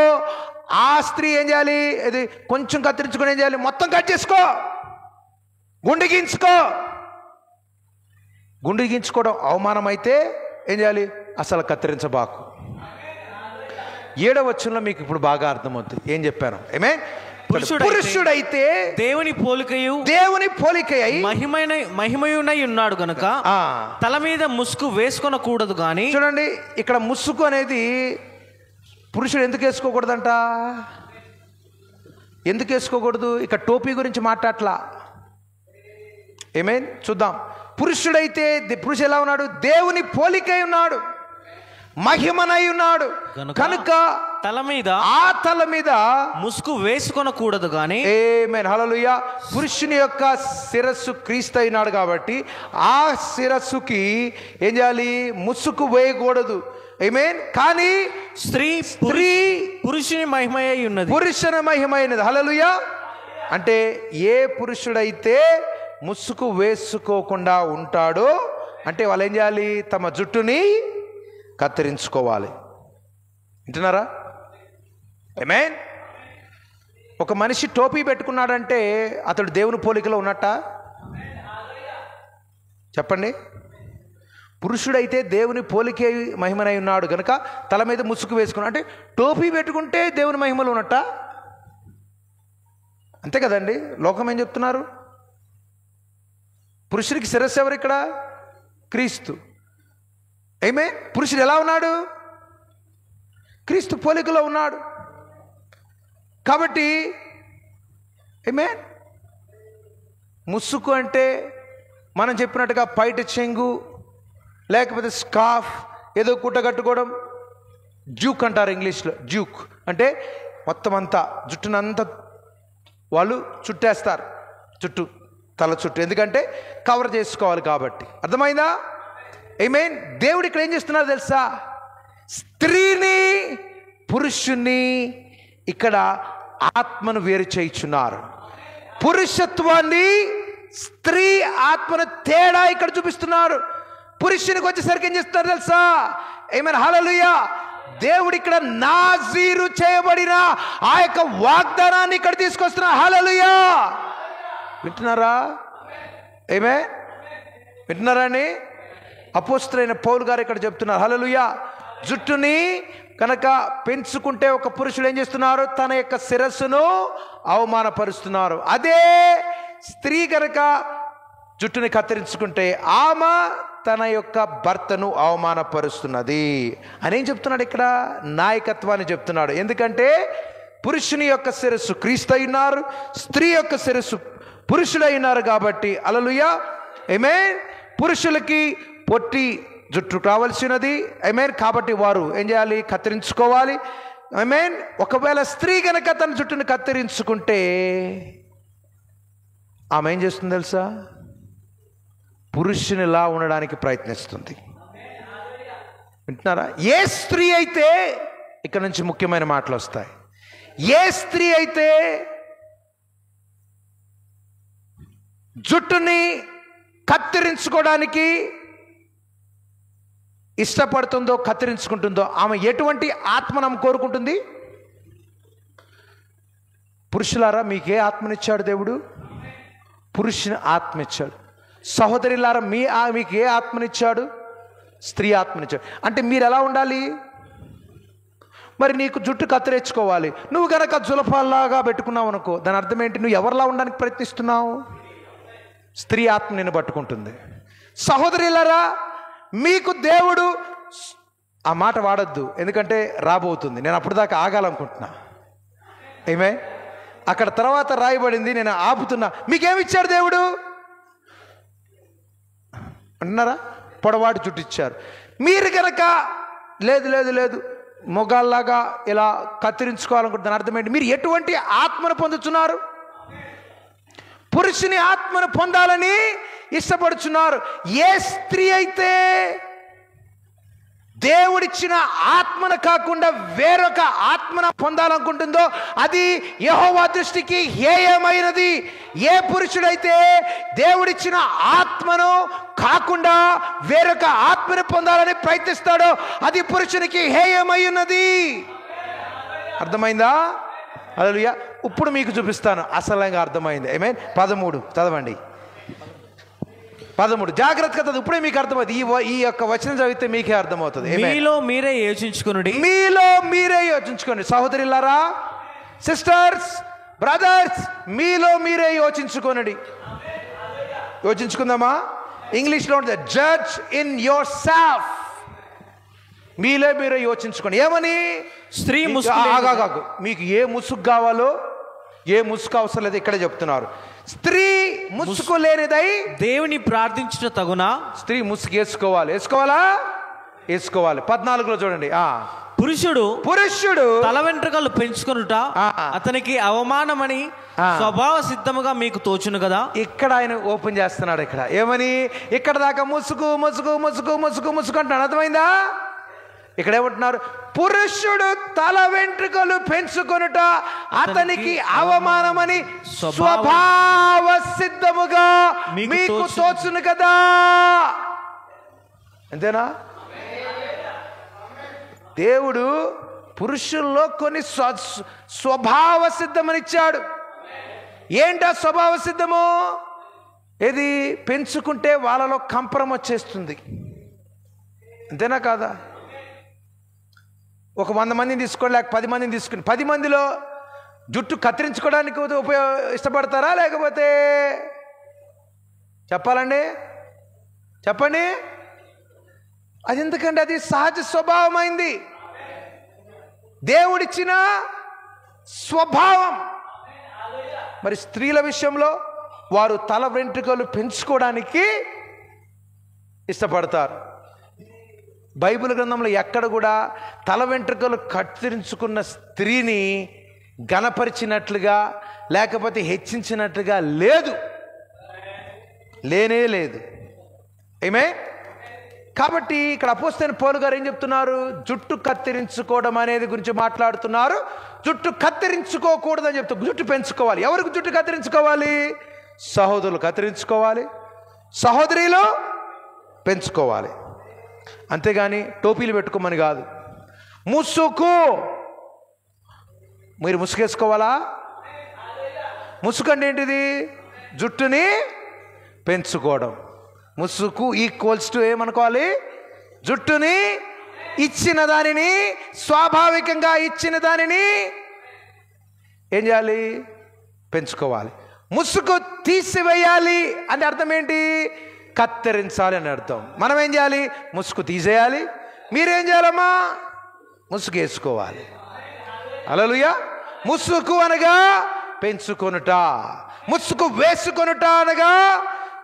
ఆ స్త్రీ ఏం చేయాలి? ఇది కొంచెం కత్తిరించుకుని ఏం చేయాలి? మొత్తం కట్ చేసుకో. గుండు గీంచుకో. గుండు గీంచుకోవడం అవమానం అయితే ఏం చేయాలి? అసలు కత్తిరించబాకు. 7వ వచనంలో మీకు ఇప్పుడు బాగా అర్థమవుతుంది ఏం చెప్పాను. ఏమే? పురుషుడైతే దేవుని పోలికై మహిమయునై ఉన్నాడు గనుక తల మీద ముసుగు వేసుకొనకూడదు. గాని చూడండి, ఇక్కడ ముసుగు అనేది పురుషుడు ఎందుకు వేసుకోకూడదంట? ఎందుకు వేసుకోకూడదు? ఇక్కడ టోపీ గురించి మాట్లాడలా. ఏమేన్ చూద్దాం. పురుషుడైతే పురుషుడు ఎలా ఉన్నాడు? దేవుని పోలికై ఉన్నాడు, మహిమనై ఉన్నాడు కనుక తల మీద ముసుగు వేసుకొనకూడదు. గాని ఆమేన్, హల్లెలూయా. పురుషుని యొక్క శిరస్సు క్రీస్తు అయినాడు కాబట్టి ఆ శిరస్సుకి ఏం చేయాలి? ముసుగు వేయకూడదు. ఆమేన్. కానీ స్త్రీ పురుషుని మహిమయై ఉన్నది, పురుషుని మహిమైనది. హల్లెలూయా. అంటే ఏ పురుషుడైతే ముసుగు వేసుకోకుండా ఉంటాడో అంటే వాళ్ళు ఏం చేయాలి? తమ జుట్టుని కత్తిరించుకోవాలి. వింటున్నారా? ఆమేన్. ఒక మనిషి టోపీ పెట్టుకున్నాడంటే అతడు దేవుని పోలికలో ఉన్నట్ట? చెప్పండి. పురుషుడైతే దేవుని పోలికే మహిమనై ఉన్నాడు కనుక తల మీద ముసుగు వేసుకున్నాడు అంటే టోపీ పెట్టుకుంటే దేవుని మహిమలో ఉన్నట్ట? అంతే కదండి. లోకం ఏం చెప్తున్నారు? పురుషుడికి శిరస్సు ఎవరు ఇక్కడ? క్రీస్తు. ఏమే? పురుషుడు ఎలా ఉన్నాడు? క్రీస్తు పోలికలో ఉన్నాడు కాబట్టి ఏమే? ముసుగు అంటే మనం చెప్పినట్టుగా పైట చెంగు లేకపోతే స్కార్ఫ్ ఏదో కుట్ట కట్టుకోవడం, జ్యూక్ అంటారు ఇంగ్లీష్లో. జ్యూక్ అంటే మొత్తం అంతా జుట్టునంతా వాళ్ళు చుట్టేస్తారు, తల చుట్టూ, ఎందుకంటే కవర్ చేసుకోవాలి కాబట్టి. అర్థమైందా? ఆమేన్. దేవుడు ఇక్కడ ఏం చేస్తున్నారు తెలుసా? స్త్రీని పురుషుణ్ణి ఇక్కడ ఆత్మను వేరు చేయుచున్నారు. పురుషత్వాన్ని స్త్రీ ఆత్మను తేడా ఇక్కడ చూపిస్తున్నారు. పురుషునికి వచ్చేసరికి ఏం చేస్తున్నారు తెలుసా? ఆమేన్, హల్లెలూయా. దేవుడు ఇక్కడ నాజీరు చేయబడిన ఆ యొక్క వాగ్దానాన్ని ఇక్కడ తీసుకొస్తున్నారు. హల్లెలూయా. వింటున్నారా? ఆమేన్. వింటున్నారా అండి? అపోస్తలుడైన పౌలు గారు ఇక్కడ చెప్తున్నారు. హల్లెలూయా. జుట్టుని కనుక పెంచుకుంటే ఒక పురుషుడు ఏం చేస్తున్నారు? తన యొక్క శిరస్సును అవమానపరుస్తున్నారు. అదే స్త్రీ కనుక జుట్టుని కత్తిరించుకుంటే ఆమె తన యొక్క భర్తను అవమానపరుస్తున్నది అని ఏం చెప్తున్నాడు ఇక్కడ? నాయకత్వాన్ని చెప్తున్నాడు. ఎందుకంటే పురుషుని యొక్క శిరస్సు క్రీస్తు అయినారు, స్త్రీ యొక్క శిరస్సు పురుషుడై ఉన్నారు కాబట్టి. హల్లెలూయా. ఆమేన్. పురుషులకి పొట్టి జుట్టు కావలసినది. ఆమేన్. కాబట్టి వారు ఏం చేయాలి? కత్తిరించుకోవాలి. ఆమేన్. ఒకవేళ స్త్రీ కనుక తన జుట్టును కత్తిరించుకుంటే ఆమె ఏం చేస్తుంది తెలుసా? పురుషునిలా ఉండడానికి ప్రయత్నిస్తుంది. వింటున్నారా? ఏ స్త్రీ అయితే, ఇక్కడ నుంచి ముఖ్యమైన మాటలు వస్తాయి, ఏ స్త్రీ అయితే జుట్టుని కత్తిరించుకోవడానికి ఇష్టపడుతుందో, కత్తిరించుకుంటుందో, ఆమె ఎటువంటి ఆత్మను కోరుకుంటుంది? పురుషులారా, మీకే ఆత్మనిచ్చాడు దేవుడు? పురుషుని ఆత్మ ఇచ్చాడు. సహోదరులారా, మీకు ఏ ఆత్మనిచ్చాడు? స్త్రీ ఆత్మనిచ్చాడు. అంటే మీరు ఎలా ఉండాలి? మరి నీకు జుట్టు కత్తిరించుకోవాలి, నువ్వు గనక జులపాల్లాగా పెట్టుకున్నావు అనుకో, దాని అర్థం ఏంటి? నువ్వు ఎవరిలా ఉండడానికి ప్రయత్నిస్తున్నావు? స్త్రీ ఆత్మ నిన్ను పట్టుకుంటుంది. సహోదరులారా, మీకు దేవుడు, ఆ మాట వాడద్దు ఎందుకంటే రాబోతుంది, నేను అప్పుడు దాకా ఆగాలనుకుంటున్నా. ఏమే? అక్కడ తర్వాత రాయబడింది, నేను ఆపుతున్నా. మీకేమిచ్చాడు దేవుడు అంటున్నారా? పొడవాటి జుట్టు ఇచ్చారు. మీరు కనుక లేదు లేదు లేదు మొగాల్లాగా ఇలా కత్తిరించుకోవాలనుకుంటున్న అర్థం ఏంటి? మీరు ఎటువంటి ఆత్మను పొందుతున్నారు? పురుషుని ఆత్మను పొందాలని ఇష్టపడుచున్నారు. ఏ స్త్రీ అయితే దేవుడిచ్చిన ఆత్మను కాకుండా వేరొక ఆత్మను పొందాలనుకుంటుందో అది యెహోవా దృష్టికి హేయమైనది. ఏ పురుషుడైతే దేవుడిచ్చిన ఆత్మను కాకుండా వేరొక ఆత్మను పొందాలని ప్రయత్నిస్తాడో అది పురుషునికి హేయమై ఉన్నది. అర్థమైందా? హల్లెలూయా. ఇప్పుడు మీకు చూపిస్తాను, అసలంగా అర్థమైంది. ఆమేన్. 13 చదవండి. 13 జాగ్రత్తగా చదువు, ఇప్పుడే మీకు అర్థమవుతుంది. ఈ యొక్క వచనం చదివితే మీకే అర్థమవుతుంది. మీలో మీరే యోచించుకొనుడి. మీలో మీరే యోచించుకోండి. సహోదరులారా, సిస్టర్స్, బ్రదర్స్, మీలో మీరే యోచించుకోనండి. యోచించుకుందామా? ఇంగ్లీష్లో ఉంటుంది జడ్జ్ ఇన్ యువర్ సెల్ఫ్. మీలో మీరే యోచించుకోండి. ఏమని? స్త్రీ మీకు ఏ ముసుగు కావాలో, ఏ ముసుగు అవసరం లేదు ఇక్కడే చెప్తున్నారు. స్త్రీ ముసుగు లేనిదై దేవుని ప్రార్థించుట తగునా? స్త్రీ ముసుగు వేసుకోవాలా? వేసుకోవాలి. 14లో చూడండి. పురుషుడు తల వెంట్రుకలు పెంచుకొనుట అతనికి అవమానమని స్వభావ సిద్ధముగా మీకు తోచును కదా. ఇక్కడ ఆయన ఓపెన్ చేస్తున్నాడు. ఇక్కడ ఏమని? ఇక్కడ దాకా ముసుగు ముసుగు ముసుగు ముసుగు ముసుగు అంటున్నాడు. అర్థమైందా? ఇక్కడ ఏమంటున్నారు? పురుషుడు తల వెంట్రుకలు పెంచుకొనుట అతనికి అవమానమని స్వభావ సిద్ధముగా మీకు తోచును కదా. అంతేనా? దేవుడు పురుషుల్లో కొన్ని స్వభావ సిద్ధమనిచ్చాడు. ఏంటా స్వభావ సిద్ధము? ఏది? పెంచుకుంటే వాళ్ళలో కంపరం వచ్చేస్తుంది. అంతేనా కాదా? ఒక 100 మందిని తీసుకోండి, లేక 10 మందిని తీసుకుని 10 మందిలో జుట్టు కత్తిరించుకోవడానికి ఇష్టపడతారా? లేకపోతే చెప్పాలండి, చెప్పండి. అది ఎందుకంటే అది సహజ స్వభావమైంది, దేవుడిచ్చిన స్వభావం. మరి స్త్రీల విషయంలో వారు తల వెంట్రుకలు పెంచుకోవడానికి ఇష్టపడతారు. బైబిల్ గ్రంథంలో ఎక్కడ కూడా తల వెంట్రుకలు కత్తిరించుకున్న స్త్రీని గణపరిచినట్లుగా లేకపోతే హెచ్చించినట్లుగా లేదు, లేనే లేదు. ఏమే? కాబట్టి ఇక్కడ అపోస్తలుడైన పౌలు గారు ఏం చెప్తున్నారు? జుట్టు కత్తిరించుకోవడం అనేది గురించి మాట్లాడుతున్నారు. జుట్టు కత్తిరించుకోకూడదని చెప్తారు. జుట్టు పెంచుకోవాలి. ఎవరికి జుట్టు కత్తిరించుకోవాలి? సహోదరులు కత్తిరించుకోవాలి, సహోదరులు పెంచుకోవాలి. అంతేగాని టోపీలు పెట్టుకోమని కాదు. ముసుగు, మీరు ముసుగేసుకోవాలా? ముసుగు అంటే ఏంటిది? జుట్టుని పెంచుకోవడం. ముసుగు ఈక్వల్స్ టు ఏమనుకోవాలి? జుట్టుని, ఇచ్చిన దానిని, స్వాభావికంగా ఇచ్చిన దానిని ఏం చేయాలి? పెంచుకోవాలి. ముసుగు తీసివేయాలి అంటే అర్థం ఏంటి? కత్తిరించాలి అని అర్థం. మనం ఏం చేయాలి? ముసుగు తీసేయాలి. మీరేం చేయాలమ్మా? ముసుగు వేసుకోవాలి. హల్లెలూయా. ముసుగు అనగా పెంచుకొనుట, ముసుగు వేసుకొనుట అనగా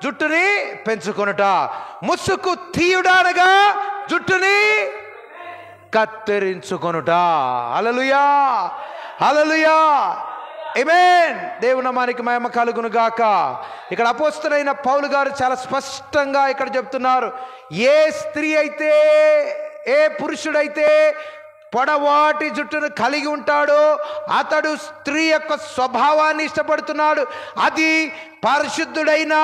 జుట్టుని పెంచుకొనుట, ముసుగు తీయుట అనగా జుట్టుని కత్తిరించుకొనుట. హల్లెలూయా, హల్లెలూయా, ఆమేన్. దేవుని నామానికి మహిమ కలుగును గాక. ఇక్కడ అపోస్తలుడైన పౌలు గారు చాలా స్పష్టంగా ఇక్కడ చెప్తున్నారు. ఏ స్త్రీ అయితే, ఏ పురుషుడైతే పొడవాటి జుట్టును కలిగి ఉంటాడో అతడు స్త్రీ యొక్క స్వభావాన్ని ఇష్టపడుతున్నాడు. అది పరిశుద్ధుడైన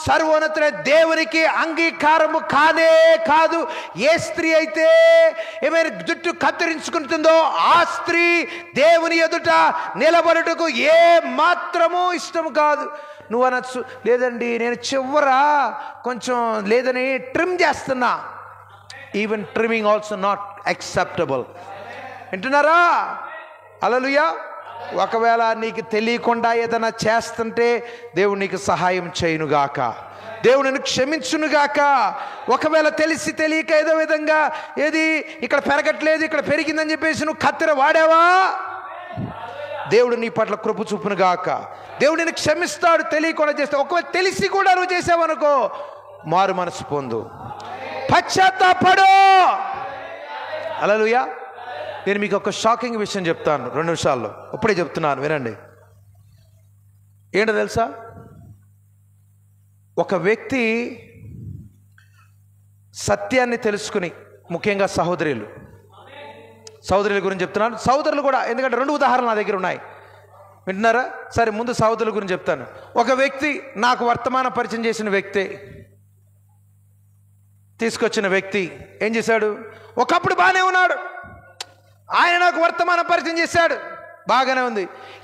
సర్వోన్నతుడైన దేవునికి అంగీకారము కానే కాదు. ఏ స్త్రీ అయితే ఏమైనా జుట్టు కత్తిరించుకుంటుందో ఆ స్త్రీ దేవుని ఎదుట నిలబడుటకు ఏ మాత్రము ఇష్టం కాదు. నువ్వు అనొచ్చు, లేదండి నేను చివరా కొంచెం లేదని ట్రిమ్ చేస్తున్నా. Even trimming also not acceptable. వింటున్నారా? హల్లెలూయా. ఒకవేళ నీకు తెలియకుండా ఏదైనా చేస్తుంటే దేవుడు నీకు సహాయం చేయునుగాక, దేవుడు నిన్ను క్షమించునుగాక. ఒకవేళ తెలిసి తెలియక ఏదో విధంగా ఏది ఇక్కడ పెరగట్లేదు, ఇక్కడ పెరిగిందని చెప్పేసి నువ్వు కత్తెర వాడావా, దేవుడు నీ పట్ల కృప చూపునుగాక. దేవుడు నిన్ను క్షమిస్తాడు తెలియకుండా చేస్తే. ఒకవేళ తెలిసి కూడా నువ్వు చేసావనుకో, మారు మనసు పొందు, పశ్చాత్తాపడు. హల్లెలూయా. నేను మీకు ఒక షాకింగ్ విషయం చెప్తాను 2 నిమిషాల్లో, ఇప్పుడే చెప్తున్నాను, వినండి. ఏంటో తెలుసా? ఒక వ్యక్తి సత్యాన్ని తెలుసుకుని, ముఖ్యంగా సహోదరుల గురించి చెప్తున్నాను, సహోదరులు కూడా, ఎందుకంటే 2 ఉదాహరణలు నా దగ్గర ఉన్నాయి. వింటున్నారా? సరే, ముందు సహోదరుల గురించి చెప్తాను. ఒక వ్యక్తి, నాకు వర్తమాన పరిచయం చేసిన వ్యక్తి, తీసుకొచ్చిన వ్యక్తి ఏం చేశాడు? ఒకప్పుడు బాగానే ఉన్నాడు, ఆయన నాకు వర్తమాన పరిచయం చేశాడు. బాగానే ఉంది.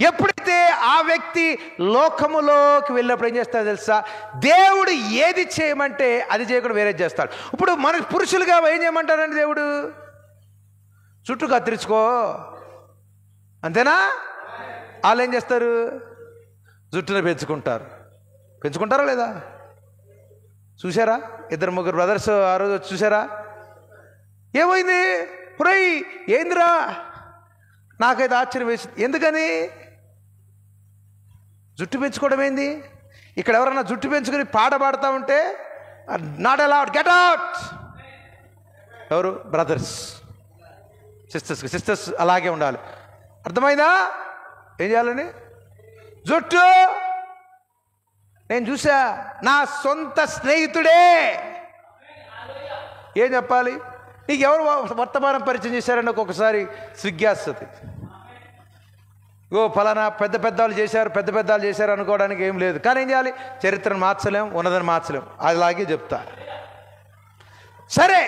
ఎప్పుడైతే ఆ వ్యక్తి లోకములోకి వెళ్ళినప్పుడు ఏం చేస్తాడో తెలుసా, దేవుడు ఏది చేయమంటే అది చేయకుండా వేరేది చేస్తాడు. ఇప్పుడు మన పురుషులుగా ఏం చేయమంటారండి దేవుడు? చుట్టూ కత్తిరించుకో అంతేనా? వాళ్ళు ఏం చేస్తారు? జుట్టును పెంచుకుంటారా లేదా? చూసారా? 2-3 బ్రదర్స్ ఆ రోజు చూసారా? ఏమైంది పురై, ఏందిరా? నాకైతే ఆశ్చర్యం వేసింది. ఎందుకని? జుట్టు పెంచుకోవడం ఏంది? ఇక్కడ ఎవరన్నా జుట్టు పెంచుకొని పాట పాడుతూ ఉంటే నాట్ అలౌడ్, గెట్ అవుట్. ఎవరు? బ్రదర్స్. సిస్టర్స్ అలాగే ఉండాలి. అర్థమైందా? ఏం చేయాలని? జుట్టు నేను చూసా, నా సొంత స్నేహితుడే. ఏం చెప్పాలి? నీకు ఎవరు వర్తమానం పరిచయం చేశారని ఒక్కొక్కసారి సిగ్గేస్తుంది. ఫలానా పెద్దవాళ్ళు చేశారు అనుకోవడానికి ఏం లేదు. కానీ ఏం చేయాలి? చరిత్రను మార్చలేం, ఉన్నదని మార్చలేం. అలాగే చెప్తా. సరే,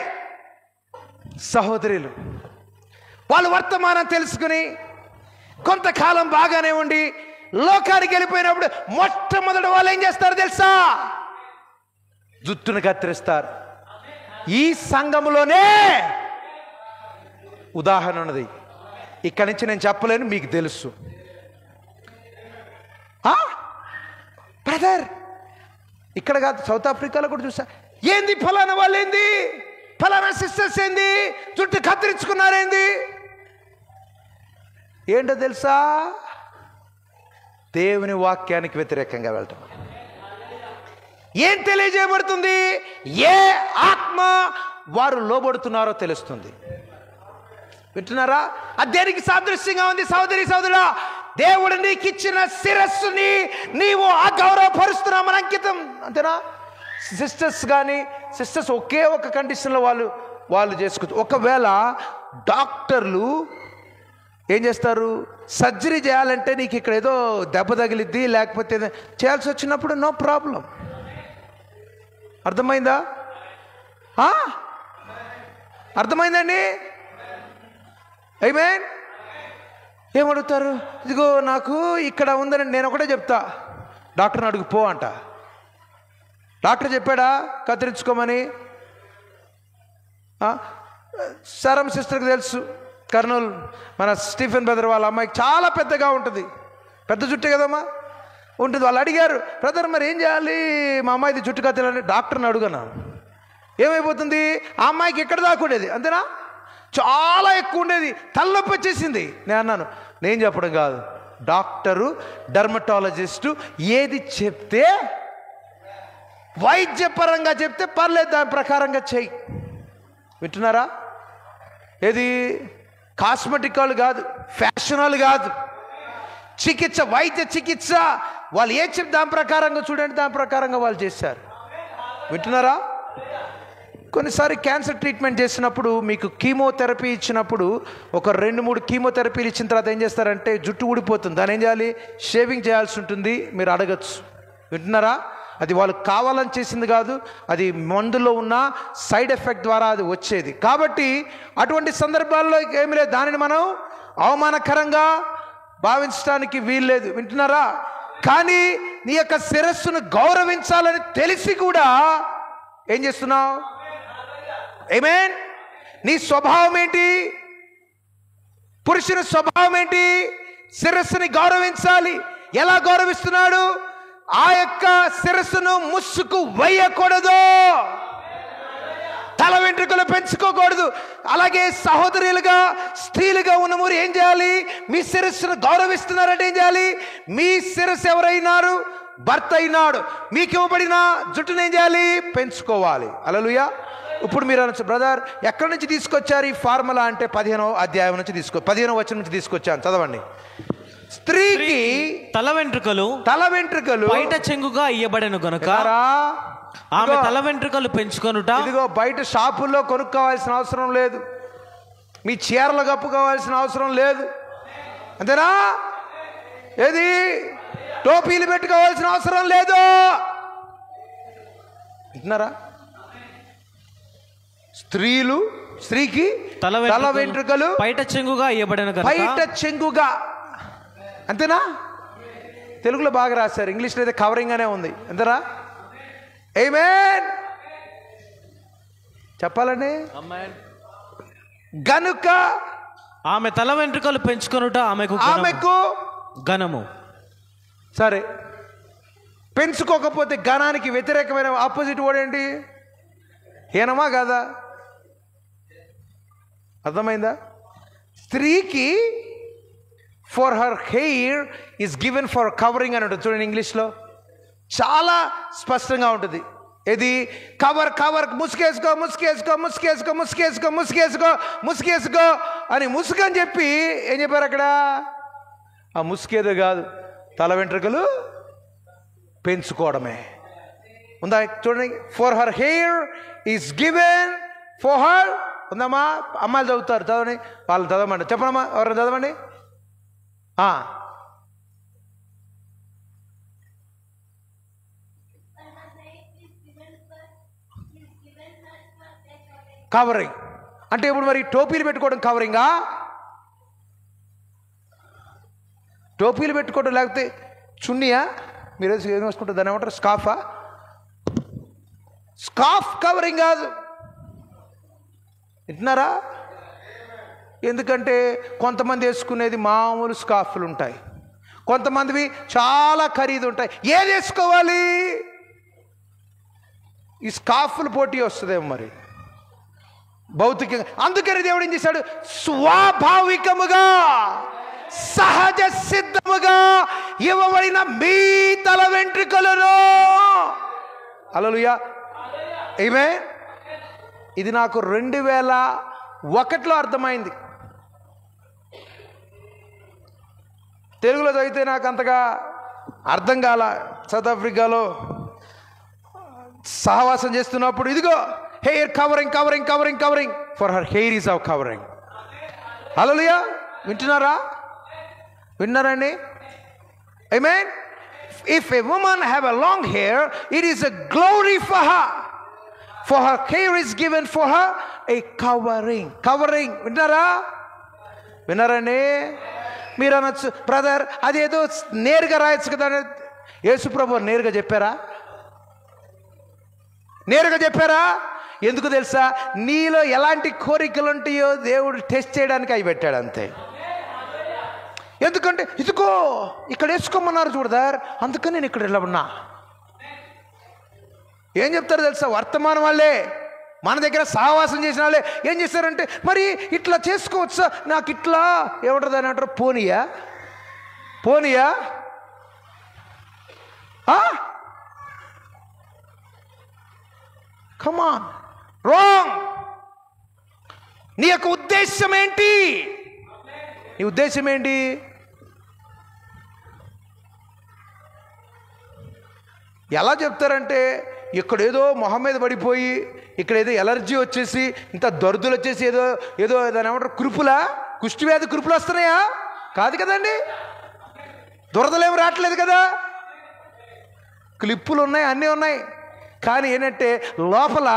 సహోదరులు వాళ్ళు వర్తమానం తెలుసుకుని కొంతకాలం బాగానే ఉండి లోకానికి వెళ్ళిపోయినప్పుడు మొట్టమొదటి వాళ్ళు ఏం చేస్తారు తెలుసా? జుట్టును కత్తిరిస్తారు. ఈ సంఘములోనే ఉదాహరణ ఉన్నది. ఇక్కడి నుంచి నేను చెప్పలేను, మీకు తెలుసు. బ్రదర్, ఇక్కడ కాదు, సౌత్ ఆఫ్రికాలో కూడా చూసా. ఏంది ఫలానా వాళ్ళు, ఏంది ఫలానా సిస్టర్స్, ఏంది జుట్టు కత్తిరించుకున్నారేంది? ఏంటో తెలుసా? దేవుని వాక్యానికి వ్యతిరేకంగా వెళ్తాం. ఏం తెలియజేయబడుతుంది? ఏ ఆత్మ వారు లోబడుతున్నారో తెలుస్తుంది. వింటున్నారా? అది దేనికి సాదృశ్యంగా ఉంది? సోదరుడా, దేవుడు నీకు ఇచ్చిన శిరస్సుని నీవు అగౌరవపరుస్తున్నామని అంకితం. అంతేనా? సిస్టర్స్ ఒకే ఒక కండిషన్లో వాళ్ళు చేసుకోవచ్చు. ఒకవేళ డాక్టర్లు ఏం చేస్తారు? సర్జరీ చేయాలంటే నీకు ఇక్కడ ఏదో దెబ్బ తగిలిద్ది, లేకపోతే చేయాల్సి వచ్చినప్పుడు నో ప్రాబ్లం. అర్థమైందా? అర్థమైందండి? ఆమేన్. ఏమడుగుతారు? ఇదిగో నాకు ఇక్కడ ఉందని నేను ఒకటే చెప్తా, డాక్టర్ని అడుగు పో అంట. డాక్టర్ చెప్పాడా కత్తిరించుకోమని? సరం సిస్టర్కి తెలుసు, కర్నూలు మన స్టీఫెన్ బ్రదర్ వాళ్ళ అమ్మాయికి చాలా పెద్దగా ఉంటుంది, పెద్ద జుట్టే కదమ్మా ఉంటుంది. వాళ్ళు అడిగారు, బ్రదర్ మరి ఏం చేయాలి, మా అమ్మాయిది జుట్టు కత్తిలని. డాక్టర్ని అడుగున్నా, ఏమైపోతుంది? ఆ అమ్మాయికి ఎక్కడ దాకా ఉండేది అంతేనా, చాలా ఎక్కువ ఉండేది, తలనొప్పి వచ్చేసింది. నేను అన్నాను, నేను చెప్పడం కాదు, డాక్టరు డర్మటాలజిస్టు ఏది చెప్తే, వైద్యపరంగా చెప్తే పర్లేదు, దాని ప్రకారంగా చెయ్యి. వింటున్నారా? ఏది కాస్మెటిక్ వాళ్ళు కాదు, ఫ్యాషన్ వాళ్ళు కాదు, చికిత్స, వైద్య చికిత్స. వాళ్ళు ఏం చెప్తే దాని ప్రకారంగా చూడండి, దాని ప్రకారంగా వాళ్ళు చేశారు. వింటున్నారా? కొన్నిసారి క్యాన్సర్ ట్రీట్మెంట్ చేసినప్పుడు, మీకు కీమోథెరపీ ఇచ్చినప్పుడు, ఒక 2-3 కీమోథెరపీలు ఇచ్చిన తర్వాత ఏం చేస్తారంటే జుట్టు ఊడిపోతుంది, దాని ఏం చేయాలి? షేవింగ్ చేయాల్సి ఉంటుంది. మీరు అడగచ్చు. వింటున్నారా? అది వాళ్ళు కావాలని చేసింది కాదు, అది మందులో ఉన్న సైడ్ ఎఫెక్ట్ ద్వారా అది వచ్చేది. కాబట్టి అటువంటి సందర్భాల్లో ఏమి లేదు, దానిని మనం అవమానకరంగా భావించడానికి వీల్లేదు. వింటున్నారా? కానీ నీ యొక్క శిరస్సును గౌరవించాలని తెలిసి కూడా ఏం చేస్తున్నావు? ఆమేన్. నీ స్వభావం ఏంటి? పురుషుని స్వభావం ఏంటి? శిరస్సుని గౌరవించాలి. ఎలా గౌరవిస్తున్నాడు? ఆ యొక్క శిరస్సును ముసుకు వేయకూడదు, తల వెంట్రుకలు పెంచుకోకూడదు. అలాగే సహోదరులుగా, స్త్రీలుగా ఉన్న మీరు ఏం చేయాలి? మీ శిరస్సును గౌరవిస్తున్నారంటే ఏం చేయాలి? మీ శిరస్సు ఎవరైనారు? భర్త అయినాడు. మీకు ఇవ్వబడిన జుట్టును ఏం చేయాలి? పెంచుకోవాలి. హల్లెలూయా. ఇప్పుడు మీరు అనొచ్చు, బ్రదర్ ఎక్కడి నుంచి తీసుకొచ్చారు ఈ ఫార్ములా అంటే 15వ అధ్యాయం నుంచి 15వ వచనం నుంచి తీసుకొచ్చాను. చదవండి. స్త్రీకి తల వెంట్రుకలు బయట చెంగుగా ఇయ్యబడెను గనుక ఆమె తల వెంట్రుకలు పెంచుకొనుట. ఇదిగో బయట షాపుల్లో కొనుక్కోవాల్సిన అవసరం లేదు, మీ చీరలు కప్పుకోవాల్సిన అవసరం లేదు, అంతేనా? ఏది టోపీలు పెట్టుకోవాల్సిన అవసరం లేదు. వింటున్నారా? స్త్రీకి తల వెంట్రుకలు బయట చెంగుగా ఇయ్యబడెను గనుక. బయట చెంగుగా అంతేనా? తెలుగులో బాగా రాశారు, ఇంగ్లీష్లో అయితే కవరింగ్ అనే ఉంది. అంతేనా? ఆమేన్ చెప్పాలండి. గనుక ఆమె తల వెంట్రుకలు పెంచుకొనుట ఆమెకు ఘనము. సరే, పెంచుకోకపోతే ఘనానికి వ్యతిరేకమైన ఆపోజిట్ వర్డ్ ఏంటి? హీనమా కాదా? అర్థమైందా? స్త్రీకి for her hair is given for covering అని ఉంటుంది చూడండి, ఇంగ్లీష్లో చాలా స్పష్టంగా ఉంటుంది. ఇది కవర్ కవర్, ముసుకేసుకో ముసుకేసుకో ముసుకేసుకో ముసుకేసుకో ముసుకేసుకో ముసుకేసుకో అని ముసుగు అని చెప్పి ఏం చెప్పారు అక్కడ? ఆ ముసుకేదో కాదు, తల వెంట్రుకలు పెంచుకోవడమే ఉందా చూడండి. For her hair is given for her ఉందమ్మా. అమ్మాయిలు చదువుతారు, చదవండి, వాళ్ళు చదవమండి. చెప్పనమ్మా, ఎవరైనా చదవండి. కవరింగ్ అంటే ఇప్పుడు మరి టోపీలు పెట్టుకోవడం కవరింగా? టోపీలు పెట్టుకోవడం లేకపోతే చున్నీయా? మీరు ఏం వేసుకుంటారు, దాన్ని ఏమంటారు? స్కాఫా? స్కాఫ్ కవరింగ్ కాదు, వింటున్నారా? ఎందుకంటే కొంతమంది వేసుకునేది మామూలు స్కాఫ్లు ఉంటాయి, కొంతమందివి చాలా ఖరీదు ఉంటాయి. ఏది వేసుకోవాలి? ఈ స్కాఫ్లు పోటీ వస్తుందేమో మరి భౌతికంగా. అందుకని దేవుడు ఏం చేశాడు? స్వాభావికముగా సహజ సిద్ధముగా ఇవ్వబడిన మీ తల వెంట్రుకలను. హల్లెలూయా, ఆమేన్. ఇది నాకు 2001లో అర్థమైంది. తెలుగులో చదివితే నాకు అంతగా అర్థం కాల. సౌత్ ఆఫ్రికాలో సహవాసం చేస్తున్నప్పుడు ఇదిగో hair covering covering covering covering for her hair is of covering. Hallelujah, వింటున్నారా? విన్నారండి? Amen. If a woman have a long hair it is a glory for her. For her hair is given for her a covering. Covering వింటారా? విన్నారండి? మీరు అనొచ్చు, brother అదేదో నేరుగా రాయొచ్చు కదా. యేసుప్రభు నేరుగా చెప్పారా? నేరుగా చెప్పారా? ఎందుకు తెలుసా? నీలో ఎలాంటి కోరికలు ఉంటాయో దేవుడు టెస్ట్ చేయడానికి అవి పెట్టాడు అంతే. ఎందుకంటే ఇదిగో ఇక్కడ వేసుకోమన్నారు చూడదార్, అందుకని నేను ఇక్కడ ఇలా ఉన్నా. ఏం చెప్తారు తెలుసా? వర్తమానం వాళ్ళే, మన దగ్గర సహవాసం చేసిన వాళ్ళే ఏం చేస్తారంటే, మరి ఇట్లా చేసుకోవచ్చా, నాకు ఇట్లా ఏమంటారు అని అంటారు, పోనీయా పోనీయా కమాన్, రాంగ్. నీ యొక్క ఉద్దేశం ఏంటి? నీ ఉద్దేశం ఏంటి? ఎలా చెప్తారంటే, ఇక్కడేదో మొహం మీద పడిపోయి ఇక్కడ ఏదో ఎలర్జీ వచ్చేసి ఇంత దర్దులు వచ్చేసి ఏదో ఏదో దాని ఏమంటారు కురుపులా, కుష్టి వ్యాధి కురుపులు వస్తున్నాయా? కాదు కదండి. దురదలేమి రావట్లేదు కదా, క్లిప్పులు ఉన్నాయి, అన్నీ ఉన్నాయి. కానీ ఏంటంటే లోపల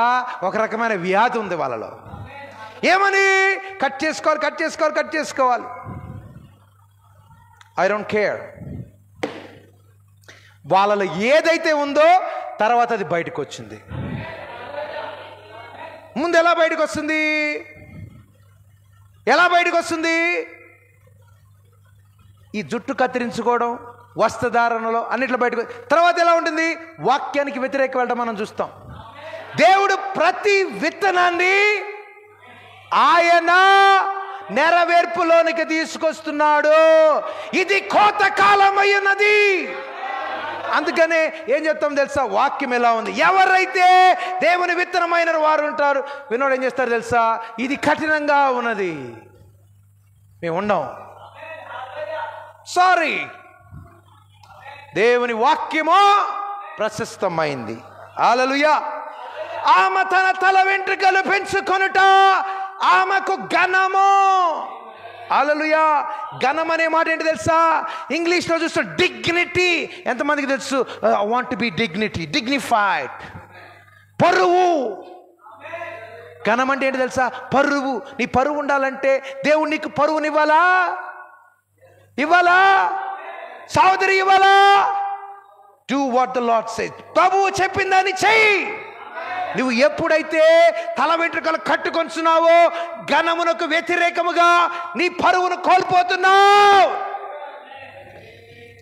ఒక రకమైన వ్యాధి ఉంది వాళ్ళలో. ఏమని? కట్ చేసుకోవాలి కట్ చేసుకోవాలి కట్ చేసుకోవాలి. I don't care. వాళ్ళలో ఏదైతే ఉందో తర్వాత అది బయటకు వచ్చింది. ముందు ఎలా బయటకు వస్తుంది? ఎలా బయటకు వస్తుంది? ఈ జుట్టు కత్తిరించుకోవడం, వస్త్రధారణలో అన్నిట్లో బయటకు. తర్వాత ఎలా ఉంటుంది? వాక్యానికి వ్యతిరేక వెళ్ళడం మనం చూస్తాం. దేవుడు ప్రతి విత్తనాన్ని ఆయన నెరవేర్పులోనికి తీసుకొస్తున్నాడు. ఇది కోత కాలమైనది. అందుకనే ఏం చెప్తాం తెలుసా? వాక్యం ఎలా ఉంది? ఎవరైతే దేవుని విత్తనమైన వారు ఉంటారు, వినోడు ఏం చేస్తారు తెలుసా? ఇది కఠినంగా ఉన్నది, మేము ఉండం. సారీ, దేవుని వాక్యమో ప్రశస్తమైంది. హల్లెలూయా. ఆమె తన తల వెంట్రుకలు పెంచుకొనుట ఆమెకు ఘనము. హల్లెలూయా. ఘనం అనే మాట ఏంటి తెలుసా? ఇంగ్లీష్లో చూస్తే డిగ్నిటీ. ఎంతమందికి తెలుసు? I want to be dignity, dignified. పరువు. ఘనం అంటే ఏంటి తెలుసా? పరువు. నీ పరువు ఉండాలంటే దేవుడు నీకు పరువునివ్వాలా? ఇవ్వాలా? సహోదరి ఇవ్వాలా? Do what the lord says. ప్రభువు చెప్పిందని చెయ్యి. నువ్వు ఎప్పుడైతే తల వెంట్రుకలు కట్టుకొంచున్నావో ఘనమునకు వ్యతిరేకముగా నీ పరువును కోల్పోతున్నావు.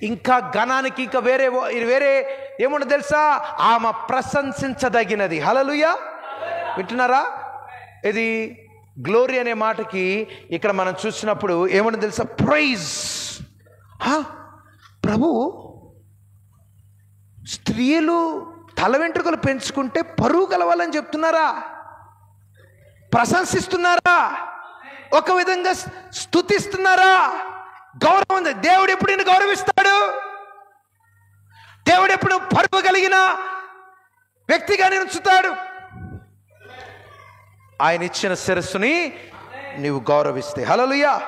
ఇంకా ఘనానికి ఇంకా వేరే ఏముండో తెలుసా? ఆమె ప్రశంసించదగినది. హల్లెలూయా. వింటున్నారా? ఇది గ్లోరీ అనే మాటకి ఇక్కడ మనం చూసినప్పుడు ఏముండో తెలుసా? ప్రైజ్. ప్రభు స్త్రీలు తల వెంట్రుకలు పెంచుకుంటే పరువు కలవాలని చెప్తున్నారా? ప్రశంసిస్తున్నారా? ఒక విధంగా స్తుతిస్తున్నారా? గౌరవం. దేవుడు ఎప్పుడు నిన్ను గౌరవిస్తాడు? దేవుడు ఎప్పుడు పరువు కలిగిన వ్యక్తిగా నిలుచుతాడు? ఆయన ఇచ్చిన శిరస్సుని నీవు గౌరవిస్తే. హల్లెలూయా.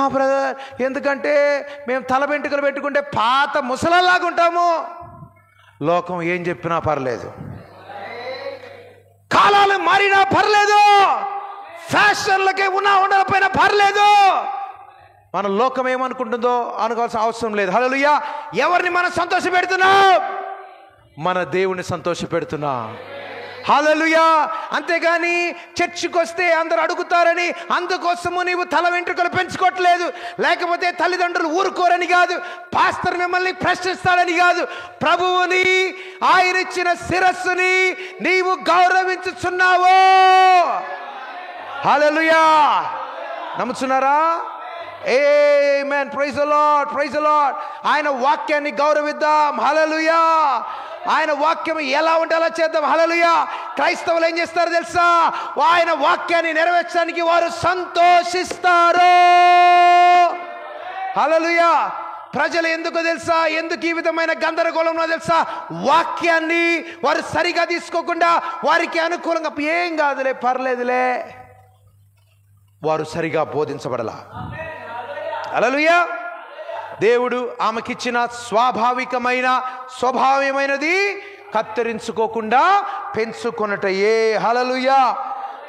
బ్రదర్, ఎందుకంటే మేము తల వెంట్రుకలు పెట్టుకుంటే పాత ముసలలాగా ఉంటాము. లోకం ఏం చెప్పినా పర్లేదు, కాలాలు మారినా పర్లేదు, ఫ్యాషన్లకే ఉండకపోయినా పర్లేదు. మన లోకం ఏమనుకుంటుందో అనుకోవాల్సిన అవసరం లేదు. హల్లెలూయా. ఎవరిని మనం సంతోష పెడుతున్నాం? మన దేవుని సంతోష పెడుతున్నాం. హల్లెలూయా. అంతేగాని చర్చికి వస్తే అందరూ అడుగుతారని అందుకోసము నీవు తల వెంట్రుకలు పెంచుకోవట్లేదు. లేకపోతే తల్లిదండ్రులు ఊరుకోరని కాదు, పాస్టర్ మిమ్మల్ని ప్రశ్నిస్తాడని కాదు. ప్రభువుని, ఆయన ఇచ్చిన శిరస్సుని నీవు గౌరవించుచున్నావు. హల్లెలూయా. నమ్ముచున్నారా? Amen. Praise the lord, praise the lord. ఆయన వాక్యాన్ని గౌరవిద్దాం. హల్లెలూయా. ఆయన వాక్యం ఎలా ఉండాలో చేద్దాం. హల్లెలూయా. క్రైస్తవులు ఏం చేస్తారు తెలుసా? ఆయన వాక్యాన్ని నెరవేర్చడానికి వారు సంతోషిస్తారు. హల్లెలూయా. ప్రజలు ఎందుకు తెలుసా? ఎందుకు ఈ విధమైన గందరగోళంలో తెలుసా? వాక్యాన్ని వారు సరిగా తీసుకోకుండా వారికి అనుకూలంగా ఏం కాదులే, పర్లేదులే, వారు సరిగా బోధించబడలా. హల్లెలూయా. దేవుడు ఆమెకిచ్చిన స్వాభావికమైన స్వభావమైనది కత్తిరించుకోకుండా పెంచుకొనుటయే. హల్లెలూయా.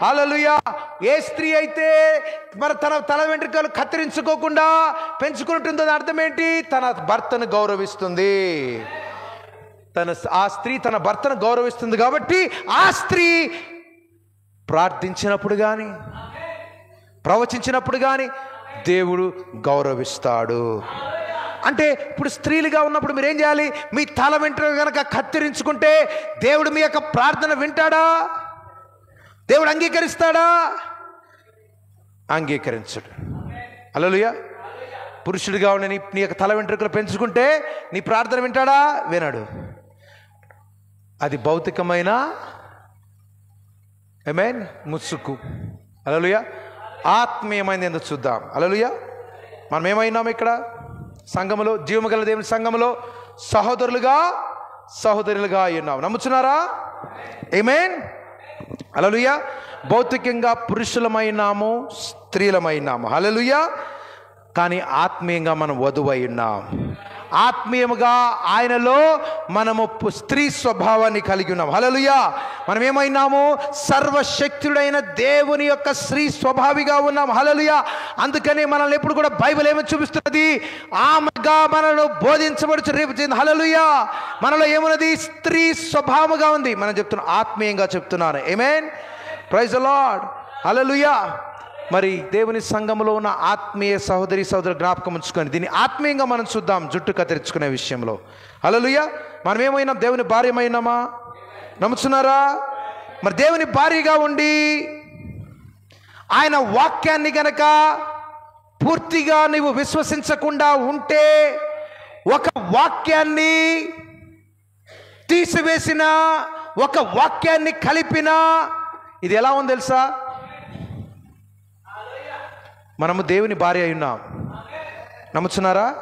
హల్లెలూయా. ఏ స్త్రీ అయితే మరి తన తల వెంట్రుకలు కత్తిరించుకోకుండా పెంచుకుంటుందో అర్థం ఏంటి? తన భర్తను గౌరవిస్తుంది. ఆ స్త్రీ తన భర్తను గౌరవిస్తుంది కాబట్టి ఆ స్త్రీ ప్రార్థించినప్పుడు కానీ ప్రవచించినప్పుడు కానీ దేవుడు గౌరవిస్తాడు. అంటే ఇప్పుడు స్త్రీలుగా ఉన్నప్పుడు మీరేం చేయాలి? మీ తల వెంట్రుకలు కనుక కత్తిరించుకుంటే దేవుడు మీ యొక్క ప్రార్థన వింటాడా? దేవుడు అంగీకరిస్తాడా? అంగీకరించడు. హల్లెలూయా. పురుషుడిగా ఉండి నీ యొక్క తల వెంట్రుకలు పెంచుకుంటే నీ ప్రార్థన వింటాడా? వినడు. అది భౌతికమైన ఆమేన్ ముసుకు. హల్లెలూయా. ఆత్మీయమైనది ఎందుకు చూద్దాం. హల్లెలూయా. మనం ఏమైనాం ఇక్కడ సంఘములో, జీవము గల దేవుని సంఘములో సహోదరులుగా ఉన్నాం. నమ్ముచున్నారా? ఆమేన్. హల్లెలూయా. భౌతికంగా పురుషులమైనాము, స్త్రీలమైనాము. హల్లెలూయా. కానీ ఆత్మీయంగా మనం వధువై ఉన్నాం. ఆత్మీయముగా ఆయనలో మనము స్త్రీ స్వభావాన్ని కలిగి ఉన్నాం. హల్లెలూయా. మనం ఏమైనాము? సర్వశక్తుడైన దేవుని యొక్క స్త్రీ స్వభావిగా ఉన్నాం. హల్లెలూయా. అందుకని మనల్ని ఎప్పుడు కూడా బైబిల్ ఏమని చూపిస్తున్నది? ఆమెగా మనల్ని బోధించబడుచు రేపు. హల్లెలూయా. మనలో ఏమున్నది? స్త్రీ స్వభావముగా ఉంది. మనం చెప్తున్నాం, ఆత్మీయంగా చెప్తున్నాను. Amen. Praise the lord. Hallelujah. మరి దేవుని సంఘములో ఉన్న ఆత్మీయ సహోదరు జ్ఞాపకం ఉంచుకొని దీన్ని ఆత్మీయంగా మనం చూద్దాం. జుట్టు కత్తిరించుకునే విషయంలో. హల్లెలూయా. మనం ఏమైనా దేవుని భార్యమైనామా? నమ్ముచున్నారా? మరి దేవుని భార్యగా ఉండి ఆయన వాక్యాన్ని గనక పూర్తిగా నీవు విశ్వసించకుండా ఉంటే, ఒక వాక్యాన్ని తీసివేసిన, ఒక వాక్యాన్ని కలిపిన, ఇది ఎలా ఉంది తెలుసా? మనము దేవుని భార్య అయి ఉన్నాం. నమ్ముచున్నారా?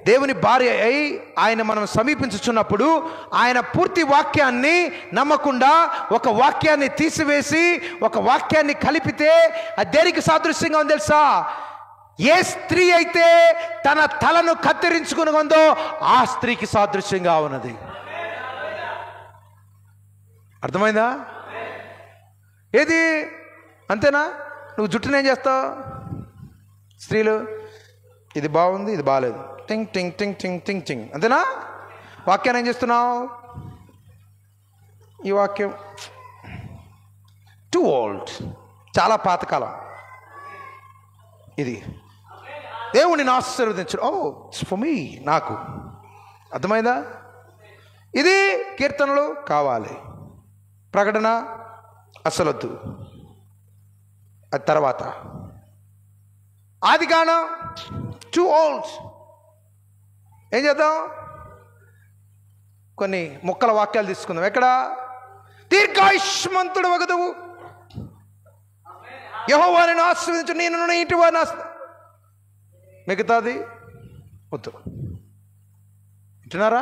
దేవుని భార్య అయి ఆయన మనం సమీపించుచున్నప్పుడు ఆయన పూర్తి వాక్యాన్ని నమ్మకుండా ఒక వాక్యాన్ని తీసివేసి ఒక వాక్యాన్ని కలిపితే అది దేనికి సాదృశ్యంగా ఉంది తెలుసా? ఏ స్త్రీ అయితే తన తలను కత్తిరించుకుని ఉందో ఆ స్త్రీకి సాదృశ్యంగా ఉన్నది. అర్థమైందా? ఏది అంతేనా? నువ్వు జుట్టునేం చేస్తావు? స్త్రీలు ఇది బాగుంది, ఇది బాగాలేదు, టింగ్ టింగ్ టింగ్ టింగ్ టింగ్ టింగ్, అంతేనా? వాక్యాన్ని ఏం చేస్తున్నావు? ఈ వాక్యం టూ ఓల్డ్, చాలా పాతకాలం, ఇది దేవుడిని ఆశీర్వదించడు. ఓ ఇట్స్ ఫర్ మీ, నాకు అర్థమైందా? ఇది కీర్తనలు కావాలి, ప్రకటన అసలొద్దు, అది తర్వాత. ఆదికాండం టూ ఓల్డ్. ఏం చేద్దాం? కొన్ని ముక్కల వాక్యాలు తీసుకుందాం. ఎక్కడ? దీర్ఘాయుష్మంతుడు వగదువు, యెహోవాను ఆశీర్వదించు, నేను ఇంటి వారిని మిగతాది వద్దు. వింటున్నారా?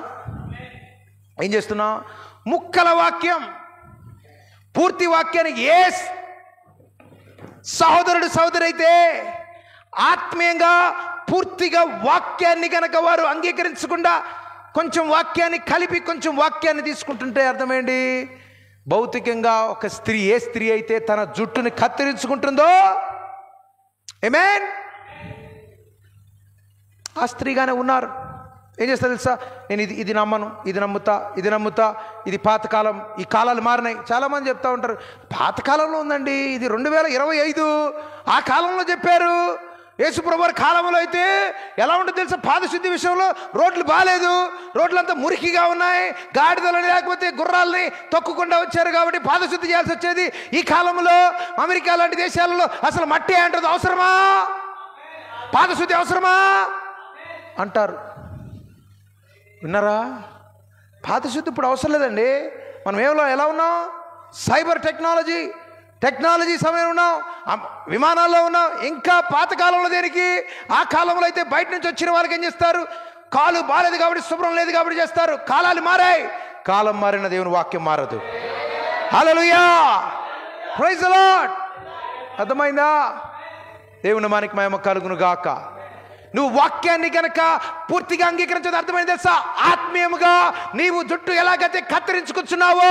ఏం చేస్తున్నా? ముక్కల వాక్యం, పూర్తి వాక్యానికి ఏ సహోదరుడు సహోదరి అయితే ఆత్మీయంగా పూర్తిగా వాక్యాన్ని కనుక వారు అంగీకరించకుండా కొంచెం వాక్యాన్ని కలిపి కొంచెం వాక్యాన్ని తీసుకుంటుంటే అర్థమేంటి? భౌతికంగా ఒక స్త్రీ, ఏ స్త్రీ అయితే తన జుట్టుని కత్తిరించుకుంటుందో, ఆమేన్, ఆ స్త్రీగానే ఉన్నారు. ఏం చేస్తా తెలుసా? నేను ఇది నమ్మను, ఇది నమ్ముతా, ఇది పాతకాలం, ఈ కాలాలు మారినాయి. చాలామంది చెప్తా ఉంటారు, పాతకాలంలో ఉందండి, ఇది 2025, ఆ కాలంలో చెప్పారు. యేసుప్రభు వారి కాలంలో అయితే ఎలా ఉంటుంది తెలుసా? పాదశుద్ధి విషయంలో రోడ్లు బాగాలేదు, రోడ్లంతా మురికిగా ఉన్నాయి, గాడిదలని లేకపోతే గుర్రాలని తొక్కకుండా వచ్చారు కాబట్టి పాదశుద్ధి చేయాల్సి వచ్చేది. ఈ కాలంలో అమెరికా లాంటి దేశాలలో అసలు మట్టి అంటుంది, అవసరమా? పాదశుద్ధి అవసరమా అంటారు. విన్నారా? పాదశుద్ధి ఇప్పుడు అవసరం లేదండి. మనం ఎలా ఉన్నాం? సైబర్ టెక్నాలజీ సమయం ఉన్నాం, విమానాల్లో ఉన్నాం. ఇంకా పాతకాలంలో దేనికి? ఆ కాలంలో అయితే బయట నుంచి వచ్చిన వాళ్ళకి ఏం చేస్తారు? కాలు బాలేదు కాబట్టి, శుభ్రం లేదు కాబట్టి చేస్తారు. కాలాలు మారాయి, కాలం మారిన దేవుని వాక్యం మారదు. హల్లెలూయా, ప్రైజ్ ది లార్డ్. అర్థమైందా? దేవుని నామానికి మహిమ కలుగును గాక. నువ్వు వాక్యాన్ని కనుక పూర్తిగా అంగీకరించదు, అర్థమైంది తెలుసా? ఆత్మీయముగా నీవు జుట్టు ఎలాగైతే కత్తిరించుకుంటున్నావో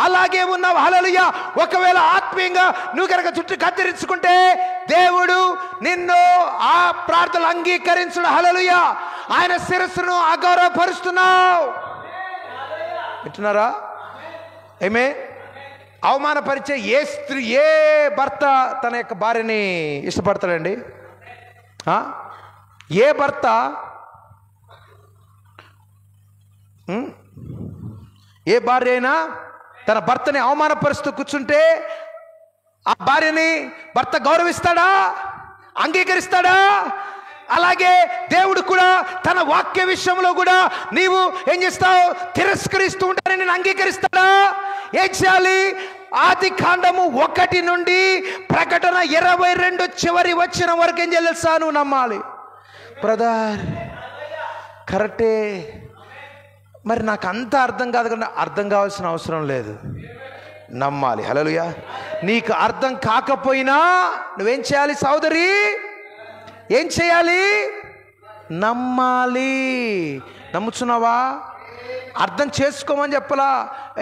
అలాగే ఉన్నావు. హల్లెలూయా. ఒకవేళ ఆత్మీయంగా నువ్వు కనుక జుట్టు కత్తిరించుకుంటే దేవుడు నిన్ను ఆ ప్రార్థనలు అంగీకరించుడు. హల్లెలూయా. ఆయన శిరస్సును అగౌరవపరుస్తున్నావు. వింటున్నారా? ఏమే అవమానపరిచే ఏ భర్త తన యొక్క భార్యని ఇష్టపడతాడండి? ఏ భర్త ఏ భార్య అయినా తన భర్తని అవమానపరుస్తూ కూర్చుంటే ఆ భార్యని భర్త గౌరవిస్తాడా? అంగీకరిస్తాడా? అలాగే దేవుడు కూడా తన వాక్య విషయంలో కూడా నీవు ఏం చేస్తావు? తిరస్కరిస్తూ ఉంటానని నేను అంగీకరిస్తాడా? ఏం చేయాలి? ఆది కాండము 1 నుండి ప్రకటన 22 చివరి వచ్చిన వరకు ఏం తెలుసా? నువ్వు నమ్మాలి. బ్రదర్ కరెక్టే, మరి నాకు అంత అర్థం కాదు కదా. అర్థం కావాల్సిన అవసరం లేదు, నమ్మాలి. హల్లెలూయా. నీకు అర్థం కాకపోయినా నువ్వేం చేయాలి సోదరి? ఏం చేయాలి? నమ్మాలి. నమ్ముచున్నావా? అర్థం చేసుకోమని చెప్పలా.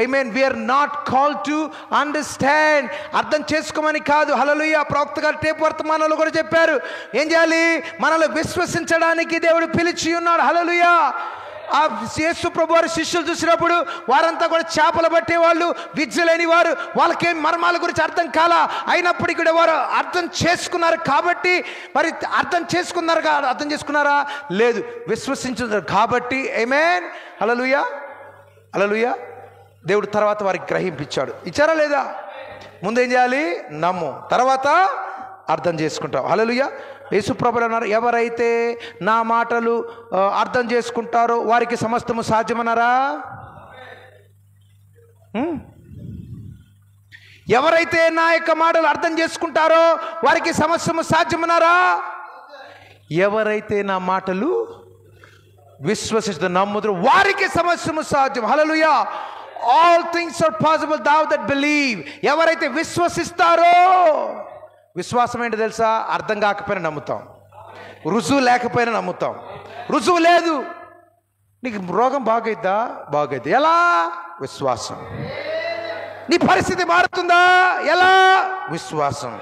I mean we're not called to understand. అర్థం చేసుకోమని కాదు. హల్లెలూయా. ప్రవక్త గారు టేపు వర్తమానంలో కూడా చెప్పారు, ఏం చేయాలి? మనల్ని విశ్వసించడానికి దేవుడు పిలిచి ఉన్నాడు. హల్లెలూయా. ఆ యేసు ప్రభు వారి శిష్యులు చూసినప్పుడు వారంతా కూడా చేపలు పట్టేవాళ్ళు, విద్య లేని వారు, వాళ్ళకేం మర్మాల గురించి అర్థం కాలా. అయినప్పటికీ కూడా వారు అర్థం చేసుకున్నారు. కాబట్టి మరి అర్థం చేసుకున్నారా? లేదు, విశ్వసించున్నారు కాబట్టి. ఆమేన్. హల్లెలూయా. హల్లెలూయా. దేవుడు తర్వాత వారికి గ్రహింపించాడు. ఇచ్చారా లేదా? ముందేం చేయాలి? నమ్ము, తర్వాత అర్థం చేసుకుంటావు. హల్లెలూయా. యేసుప్రభువు అన్నారు, ఎవరైతే నా మాటలు అర్థం చేసుకుంటారో వారికి సమస్తము సాధ్యమన్నారా? ఎవరైతే నా యొక్క మాటలు అర్థం చేసుకుంటారో వారికి సమస్తము సాధ్యమన్నారా? ఎవరైతే నా మాటలు విశ్వసిస్తూ నమ్ముతారో వారికి సమస్తము సాధ్యం. Hallelujah. All things are possible thou that believe. ఎవరైతే విశ్వసిస్తారో, విశ్వాసం ఏంటి తెలుసా? అర్థం కాకపోయినా నమ్ముతాం, రుజువు లేకపోయినా నమ్ముతాం. రుజువు లేదు, నీకు రోగం బాగైద్దా? ఎలా? విశ్వాసం. నీ పరిస్థితి మారుతుందా? ఎలా? విశ్వాసం.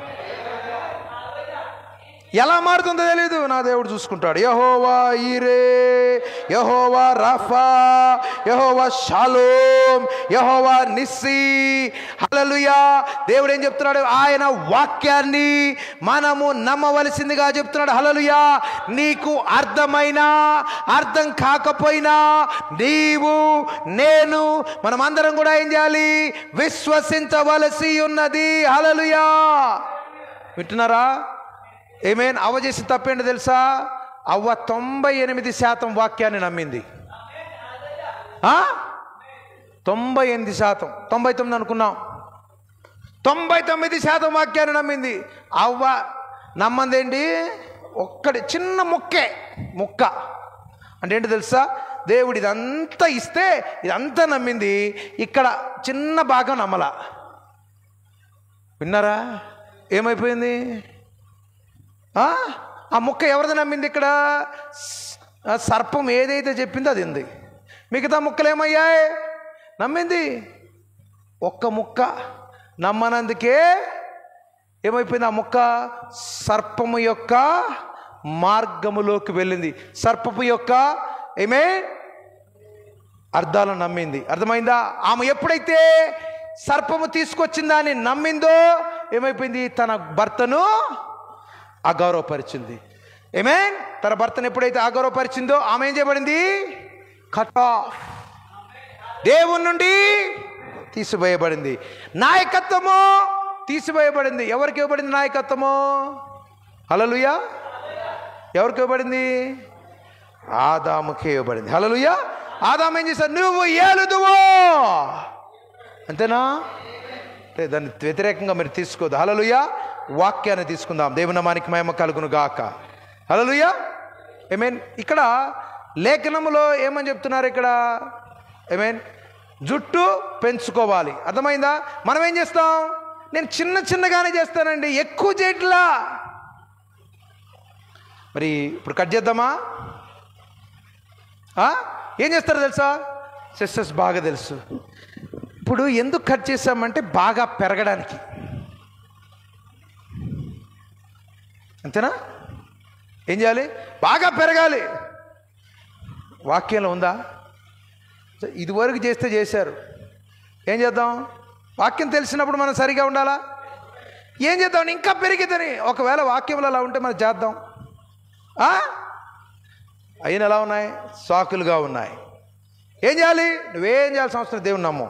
ఎలా మారుతుందో తెలియదు, నా దేవుడు చూసుకుంటాడు. యెహోవా ఈరే, యెహోవా రఫా, యెహోవా షాలోమ్, యెహోవా నిస్సి. హల్లెలూయా. దేవుడు ఏం చెప్తున్నాడు? ఆయన వాక్యాన్ని మనము నమ్మవలసిందిగా చెప్తున్నాడు. హల్లెలూయా. నీకు అర్థమైనా అర్థం కాకపోయినా నీవు నేను మనమందరం కూడా ఏం చేయాలి? విశ్వసించవలసి ఉన్నది. హల్లెలూయా. వింటున్నారా? ఏమేన్? అవ్వ చేసి తప్పేంటి తెలుసా? అవ్వ 98% వాక్యాన్ని నమ్మింది. 98%, 99 అనుకున్నాం, 99% వాక్యాన్ని నమ్మింది. అవ్వ నమ్మందేంటి? ఒక్కటి చిన్న ముక్క అంటే ఏంటి తెలుసా? దేవుడు ఇదంతా ఇస్తే ఇదంతా నమ్మింది, ఇక్కడ చిన్న భాగం నమ్మలా. విన్నారా? ఏమైపోయింది? ఆ ముక్క ఎవరిది నమ్మింది? ఇక్కడ సర్పం ఏదైతే చెప్పిందో అది ఉంది. మిగతా ముక్కలు ఏమయ్యాయి? నమ్మింది. ఒక్క ముక్క నమ్మనందుకే ఏమైపోయింది? ఆ ముక్క సర్పము యొక్క మార్గములోకి వెళ్ళింది. సర్పము యొక్క అర్థాలను నమ్మింది. అర్థమైందా? ఆమె ఎప్పుడైతే సర్పము తీసుకొచ్చిందా అని నమ్మిందో ఏమైపోయింది? తన భర్తను అగౌరవపరిచింది. ఆమేన్. తన భర్తను ఎప్పుడైతే అగౌరవపరిచిందో ఆమె ఏం చేయబడింది? కట్ ఆఫ్, దేవుని నుండి తీసివేయబడింది. నాయకత్వము తీసివేయబడింది. ఎవరికి ఇవ్వబడింది నాయకత్వము? హల్లెలూయా. ఎవరికి ఇవ్వబడింది? ఆదాముకే ఇవ్వబడింది. హల్లెలూయా. ఆదాము ఏం చేశాడు? నువ్వు ఏలుదువు. అంతేనా? దాన్ని వ్యతిరేకంగా మీరు తీసుకోదు. హల్లెలూయా. వాక్యాన్ని తీసుకుందాం. దేవుని నామానికి మహిమ కలుగును గాక. హల్లెలూయా. ఆమేన్. ఇక్కడ లేఖనములో ఏమని చెప్తున్నారు? ఇక్కడ ఆమేన్, జుట్టు పెంచుకోవాలి. అర్థమైందా? మనం ఏం చేస్తాం? నేను చిన్నగానే చేస్తానండి, ఎక్కువ చేయట్లా. మరి ఇప్పుడు కట్ చేద్దామా? ఏం చేస్తారో తెలుసా? సిస్టర్స్ బాగా తెలుసు. ఇప్పుడు ఎందుకు కట్ చేసామంటే బాగా పెరగడానికి. అంతేనా? ఏం చేయాలి? బాగా పెరగాలి. వాక్యంలో ఉందా? ఇదివరకు చేశారు. ఏం చేద్దాం? వాక్యం తెలిసినప్పుడు మనం సరిగా ఉండాలా? ఏం చేద్దాం? ఇంకా పెరిగిద్దని. ఒకవేళ వాక్యంలో అలా ఉంటే మనం చేద్దాం. అయిన ఎలా ఉన్నాయి? సాకులుగా ఉన్నాయి. ఏం చేయాలి? నువ్వేం చేయాల్సిన అవసరం? దేవుని నమ్ము,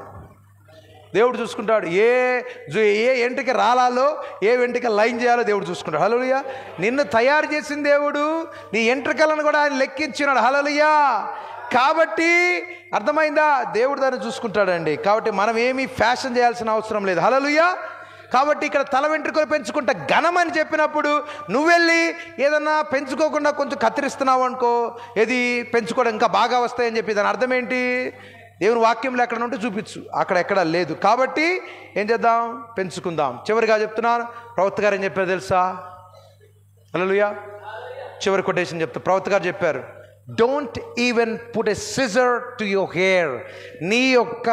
దేవుడు చూసుకుంటాడు. ఏ ఎంటిక రాలాలో, ఏ వెంటిక లైన్ చేయాలో దేవుడు చూసుకుంటాడు. హల్లెలూయా. నిన్ను తయారు చేసిన దేవుడు నీ ఎంట్రికలను కూడా ఆయన లెక్కించినాడు. హల్లెలూయా. కాబట్టి అర్థమైందా? దేవుడు దాన్ని చూసుకుంటాడండి. కాబట్టి మనం ఏమీ ఫ్యాషన్ చేయాల్సిన అవసరం లేదు. హల్లెలూయా. కాబట్టి ఇక్కడ తల వెంట్రుకలు పెంచుకుంటా ఘనమని చెప్పినప్పుడు నువ్వెళ్ళి ఏదన్నా పెంచుకోకుండా కొంచెం కత్తిరిస్తున్నావు అనుకో, ఏది పెంచుకోవడం ఇంకా బాగా వస్తాయని చెప్పి దాని అర్థం ఏంటి? దేవుని వాక్యంలో ఎక్కడ ఉంటే చూపించు, అక్కడ ఎక్కడ లేదు. కాబట్టి ఏం చేద్దాం? పెంచుకుందాం. చివరిగా చెప్తున్నాను, ప్రవక్త గారు ఏం చెప్పారు తెలుసా? హల్లెలూయా. చివరి కొటేషన్ చెప్తా. ప్రవక్త గారు చెప్పారు, don't even put a scissor to your hair. నీ యొక్క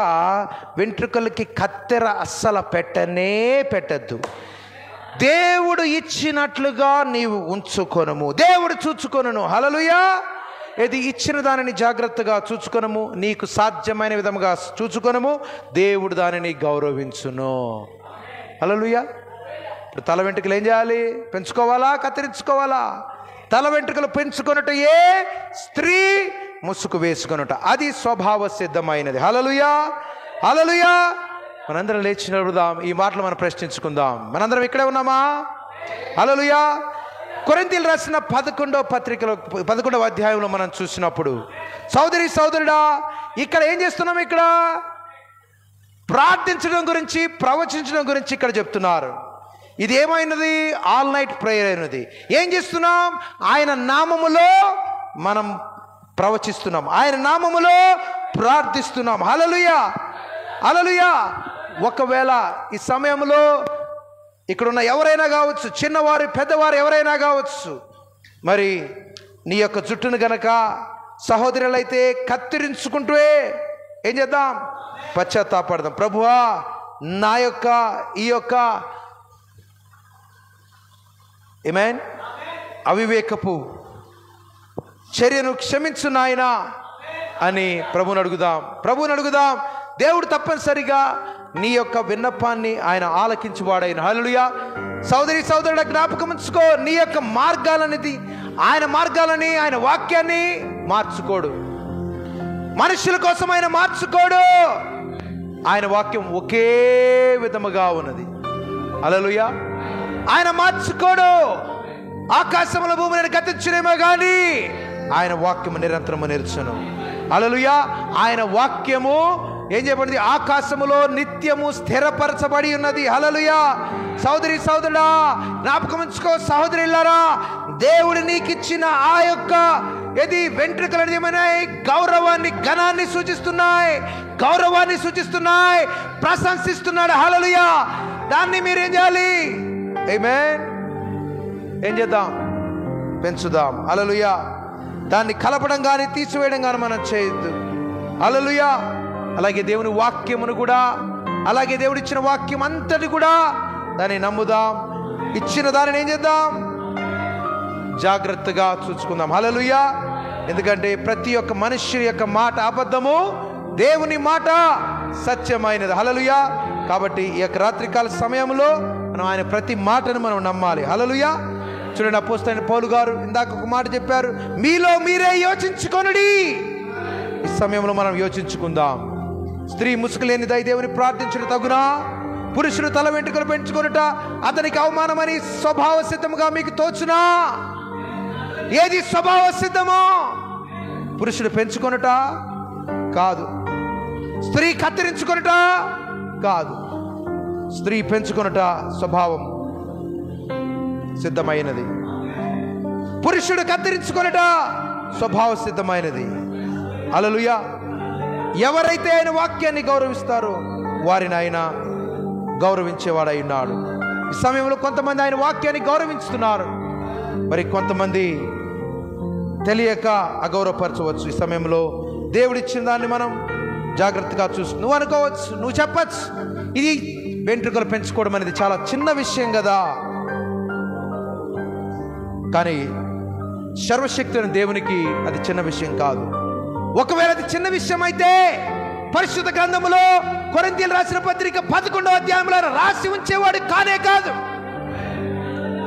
వెంట్రుకలకి కత్తెర అస్సలు పెట్టద్దు. దేవుడు ఇచ్చినట్లుగా నీవు ఉంచుకొనుము, దేవుడు చూచుకొనును. హల్లెలూయా. ఏది ఇచ్చిన దానిని జాగ్రత్తగా చూచుకొనుము, నీకు సాధ్యమైన విధముగా చూచుకొనుము, దేవుడు దానిని గౌరవించును. హల్లెలూయా. ఇప్పుడు తల వెంట్రుకలు ఏం చేయాలి? పెంచుకోవాలా కత్తిరించుకోవాలా? తల వెంట్రుకలు పెంచుకొనుట ఏ స్త్రీ ముసుగు వేసుకొనుట అది స్వభావ సిద్ధమైనది. హల్లెలూయా. హల్లెలూయా. మనందరం లేచి నిలబడదాం. ఈ మాటలు మనం ప్రశ్నించుకుందాం. మనందరం ఇక్కడే ఉన్నామా? హల్లెలూయా. కొరింథీయులు రాసిన 11వ అధ్యాయంలో మనం చూసినప్పుడు, సోదరుడా, ఇక్కడ ఏం చేస్తున్నాం? ఇక్కడ ప్రార్థించడం గురించి, ప్రవచించడం గురించి ఇక్కడ చెప్తున్నారు. ఇది ఏమైనది? ఆల్ నైట్ ప్రేయర్ అయినది. ఏం చేస్తున్నాం? ఆయన నామములో మనం ప్రవచిస్తున్నాం, ఆయన నామములో ప్రార్థిస్తున్నాం. హల్లెలూయా. హల్లెలూయా. ఒకవేళ ఈ సమయంలో ఇక్కడున్న ఎవరైనా కావచ్చు, చిన్నవారు పెద్దవారు ఎవరైనా కావచ్చు, మరి నీ యొక్క జుట్టును గనక సహోదరులైతే కత్తిరించుకుంటూ ఏం చేద్దాం? పశ్చాత్తాపడదాం. ప్రభువా, నా యొక్క ఈ యొక్క ఆమేన్ అవివేకపు చర్యను క్షమించు నాయనా అని ప్రభువుని అడుగుదాం. దేవుడు తప్పనిసరిగా నీ యొక్క విన్నపాన్ని ఆయన ఆలకించువాడైన. హల్లెలూయా. సోదరి సోదరుడ, జ్ఞాపకం ఉంచుకో, నీ యొక్క మార్గాలనేది ఆయన మార్గాలని, ఆయన వాక్యాన్ని మార్చుకోడు. మనుషుల కోసం ఆయన మార్చుకోడు. ఆయన వాక్యం ఒకే విధముగా ఉన్నది. హల్లెలూయా. ఆయన మార్చుకోడు. ఆకాశముల భూమిని గతించునేమో కానీ ఆయన వాక్యము నిరంతరము నిలుచును. హల్లెలూయా. ఆయన వాక్యము ఏం చేయబడింది? ఆకాశములో నిత్యము స్థిరపరచబడి ఉన్నది. హల్లెలూయా. సోదరి సోదరుడా, జ్ఞాపకం ఉంచుకో, సహోదరులారా, దేవుడు నీకు ఇచ్చిన ఆ యొక్క వెంట్రుకలు ఏమైనాయి? గౌరవాన్ని, ఘనాన్ని సూచిస్తున్నాయి, ప్రశంసిస్తున్నాడు. హల్లెలూయా. దాన్ని మీరు ఏం చేయాలి? ఆమేన్. ఏం చేద్దాం? పెంచుదాం. హల్లెలూయా. దాన్ని కలపడం కానీ తీసివేయడం కానీ మనం చేయొద్దు. హల్లెలూయా. అలాగే దేవుని వాక్యమును కూడా, అలాగే దేవుడు ఇచ్చిన వాక్యం అంతటి కూడా దాన్ని నమ్ముదాం. ఇచ్చిన దానిని ఏం చేద్దాం? జాగ్రత్తగా చూసుకుందాం. హల్లెలూయా. ఎందుకంటే ప్రతి ఒక్క మనుష్యుని యొక్క మాట అబద్ధము, దేవుని మాట సత్యమైనది. హల్లెలూయా. కాబట్టి ఈ యొక్క రాత్రికాల సమయంలో మనం ఆయన ప్రతి మాటను మనం నమ్మాలి. హల్లెలూయా. చూడండి, అపోస్తలుడైన పౌలు గారు ఇందాక ఒక మాట చెప్పారు, మీలో మీరే యోచించుకొనుడి. ఈ సమయంలో మనం యోచించుకుందాం. స్త్రీ ముసుగులేనిదై దేవుని ప్రార్థించుట తగునా? పురుషుడు తల వెంట్రుకలు పెంచుకొనుట అతనికి అవమానమని స్వభావ సిద్ధముగా మీకు తోచునా? ఏది స్వభావ సిద్ధమో? పురుషుడు పెంచుకొనుట కాదు, స్త్రీ కత్తిరించుకొనుట కాదు. స్త్రీ పెంచుకొనుట స్వభావం సిద్ధమైనది, పురుషుడు కత్తిరించుకొనుట స్వభావ సిద్ధమైనది. హల్లెలూయా. ఎవరైతే ఆయన వాక్యాన్ని గౌరవిస్తారో వారిని ఆయన గౌరవించేవాడై ఉన్నాడు. ఈ సమయంలో కొంతమంది ఆయన వాక్యాన్ని గౌరవించుతున్నారు, మరి కొంతమంది తెలియక అగౌరవపరచవచ్చు. ఈ సమయంలో దేవుడిచ్చిన దాన్ని మనం జాగ్రత్తగా చూస్తూ నువ్వు అనుకోవచ్చు, నువ్వు చెప్పచ్చు, ఇది వెంట్రుకలు పెంచుకోవడం అనేది చాలా చిన్న విషయం కదా. కానీ సర్వశక్తుని దేవునికి అది చిన్న విషయం కాదు. ఒకవేళ అది చిన్న విషయం అయితే పరిశుద్ధ గ్రంథములో కొరింథీయులకు రాసిన పత్రిక 11వ అధ్యాయంలో రాసి ఉంచేవాడు కానే కాదు.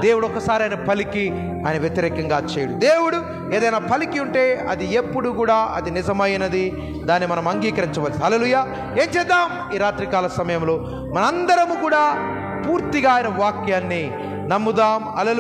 దేవుడు ఒకసారి ఆయన పలికి ఆయన వ్యతిరేకంగా చేయడు. దేవుడు ఏదైనా పలికి ఉంటే అది ఎప్పుడు కూడా అది నిజమైనది, దాన్ని మనం అంగీకరించవచ్చు. హల్లెలూయా. ఏం చేద్దాం? ఈ రాత్రికాల సమయంలో మనందరము కూడా పూర్తిగా ఆయన వాక్యాన్ని నమ్ముదాం. హల్లెలూయా.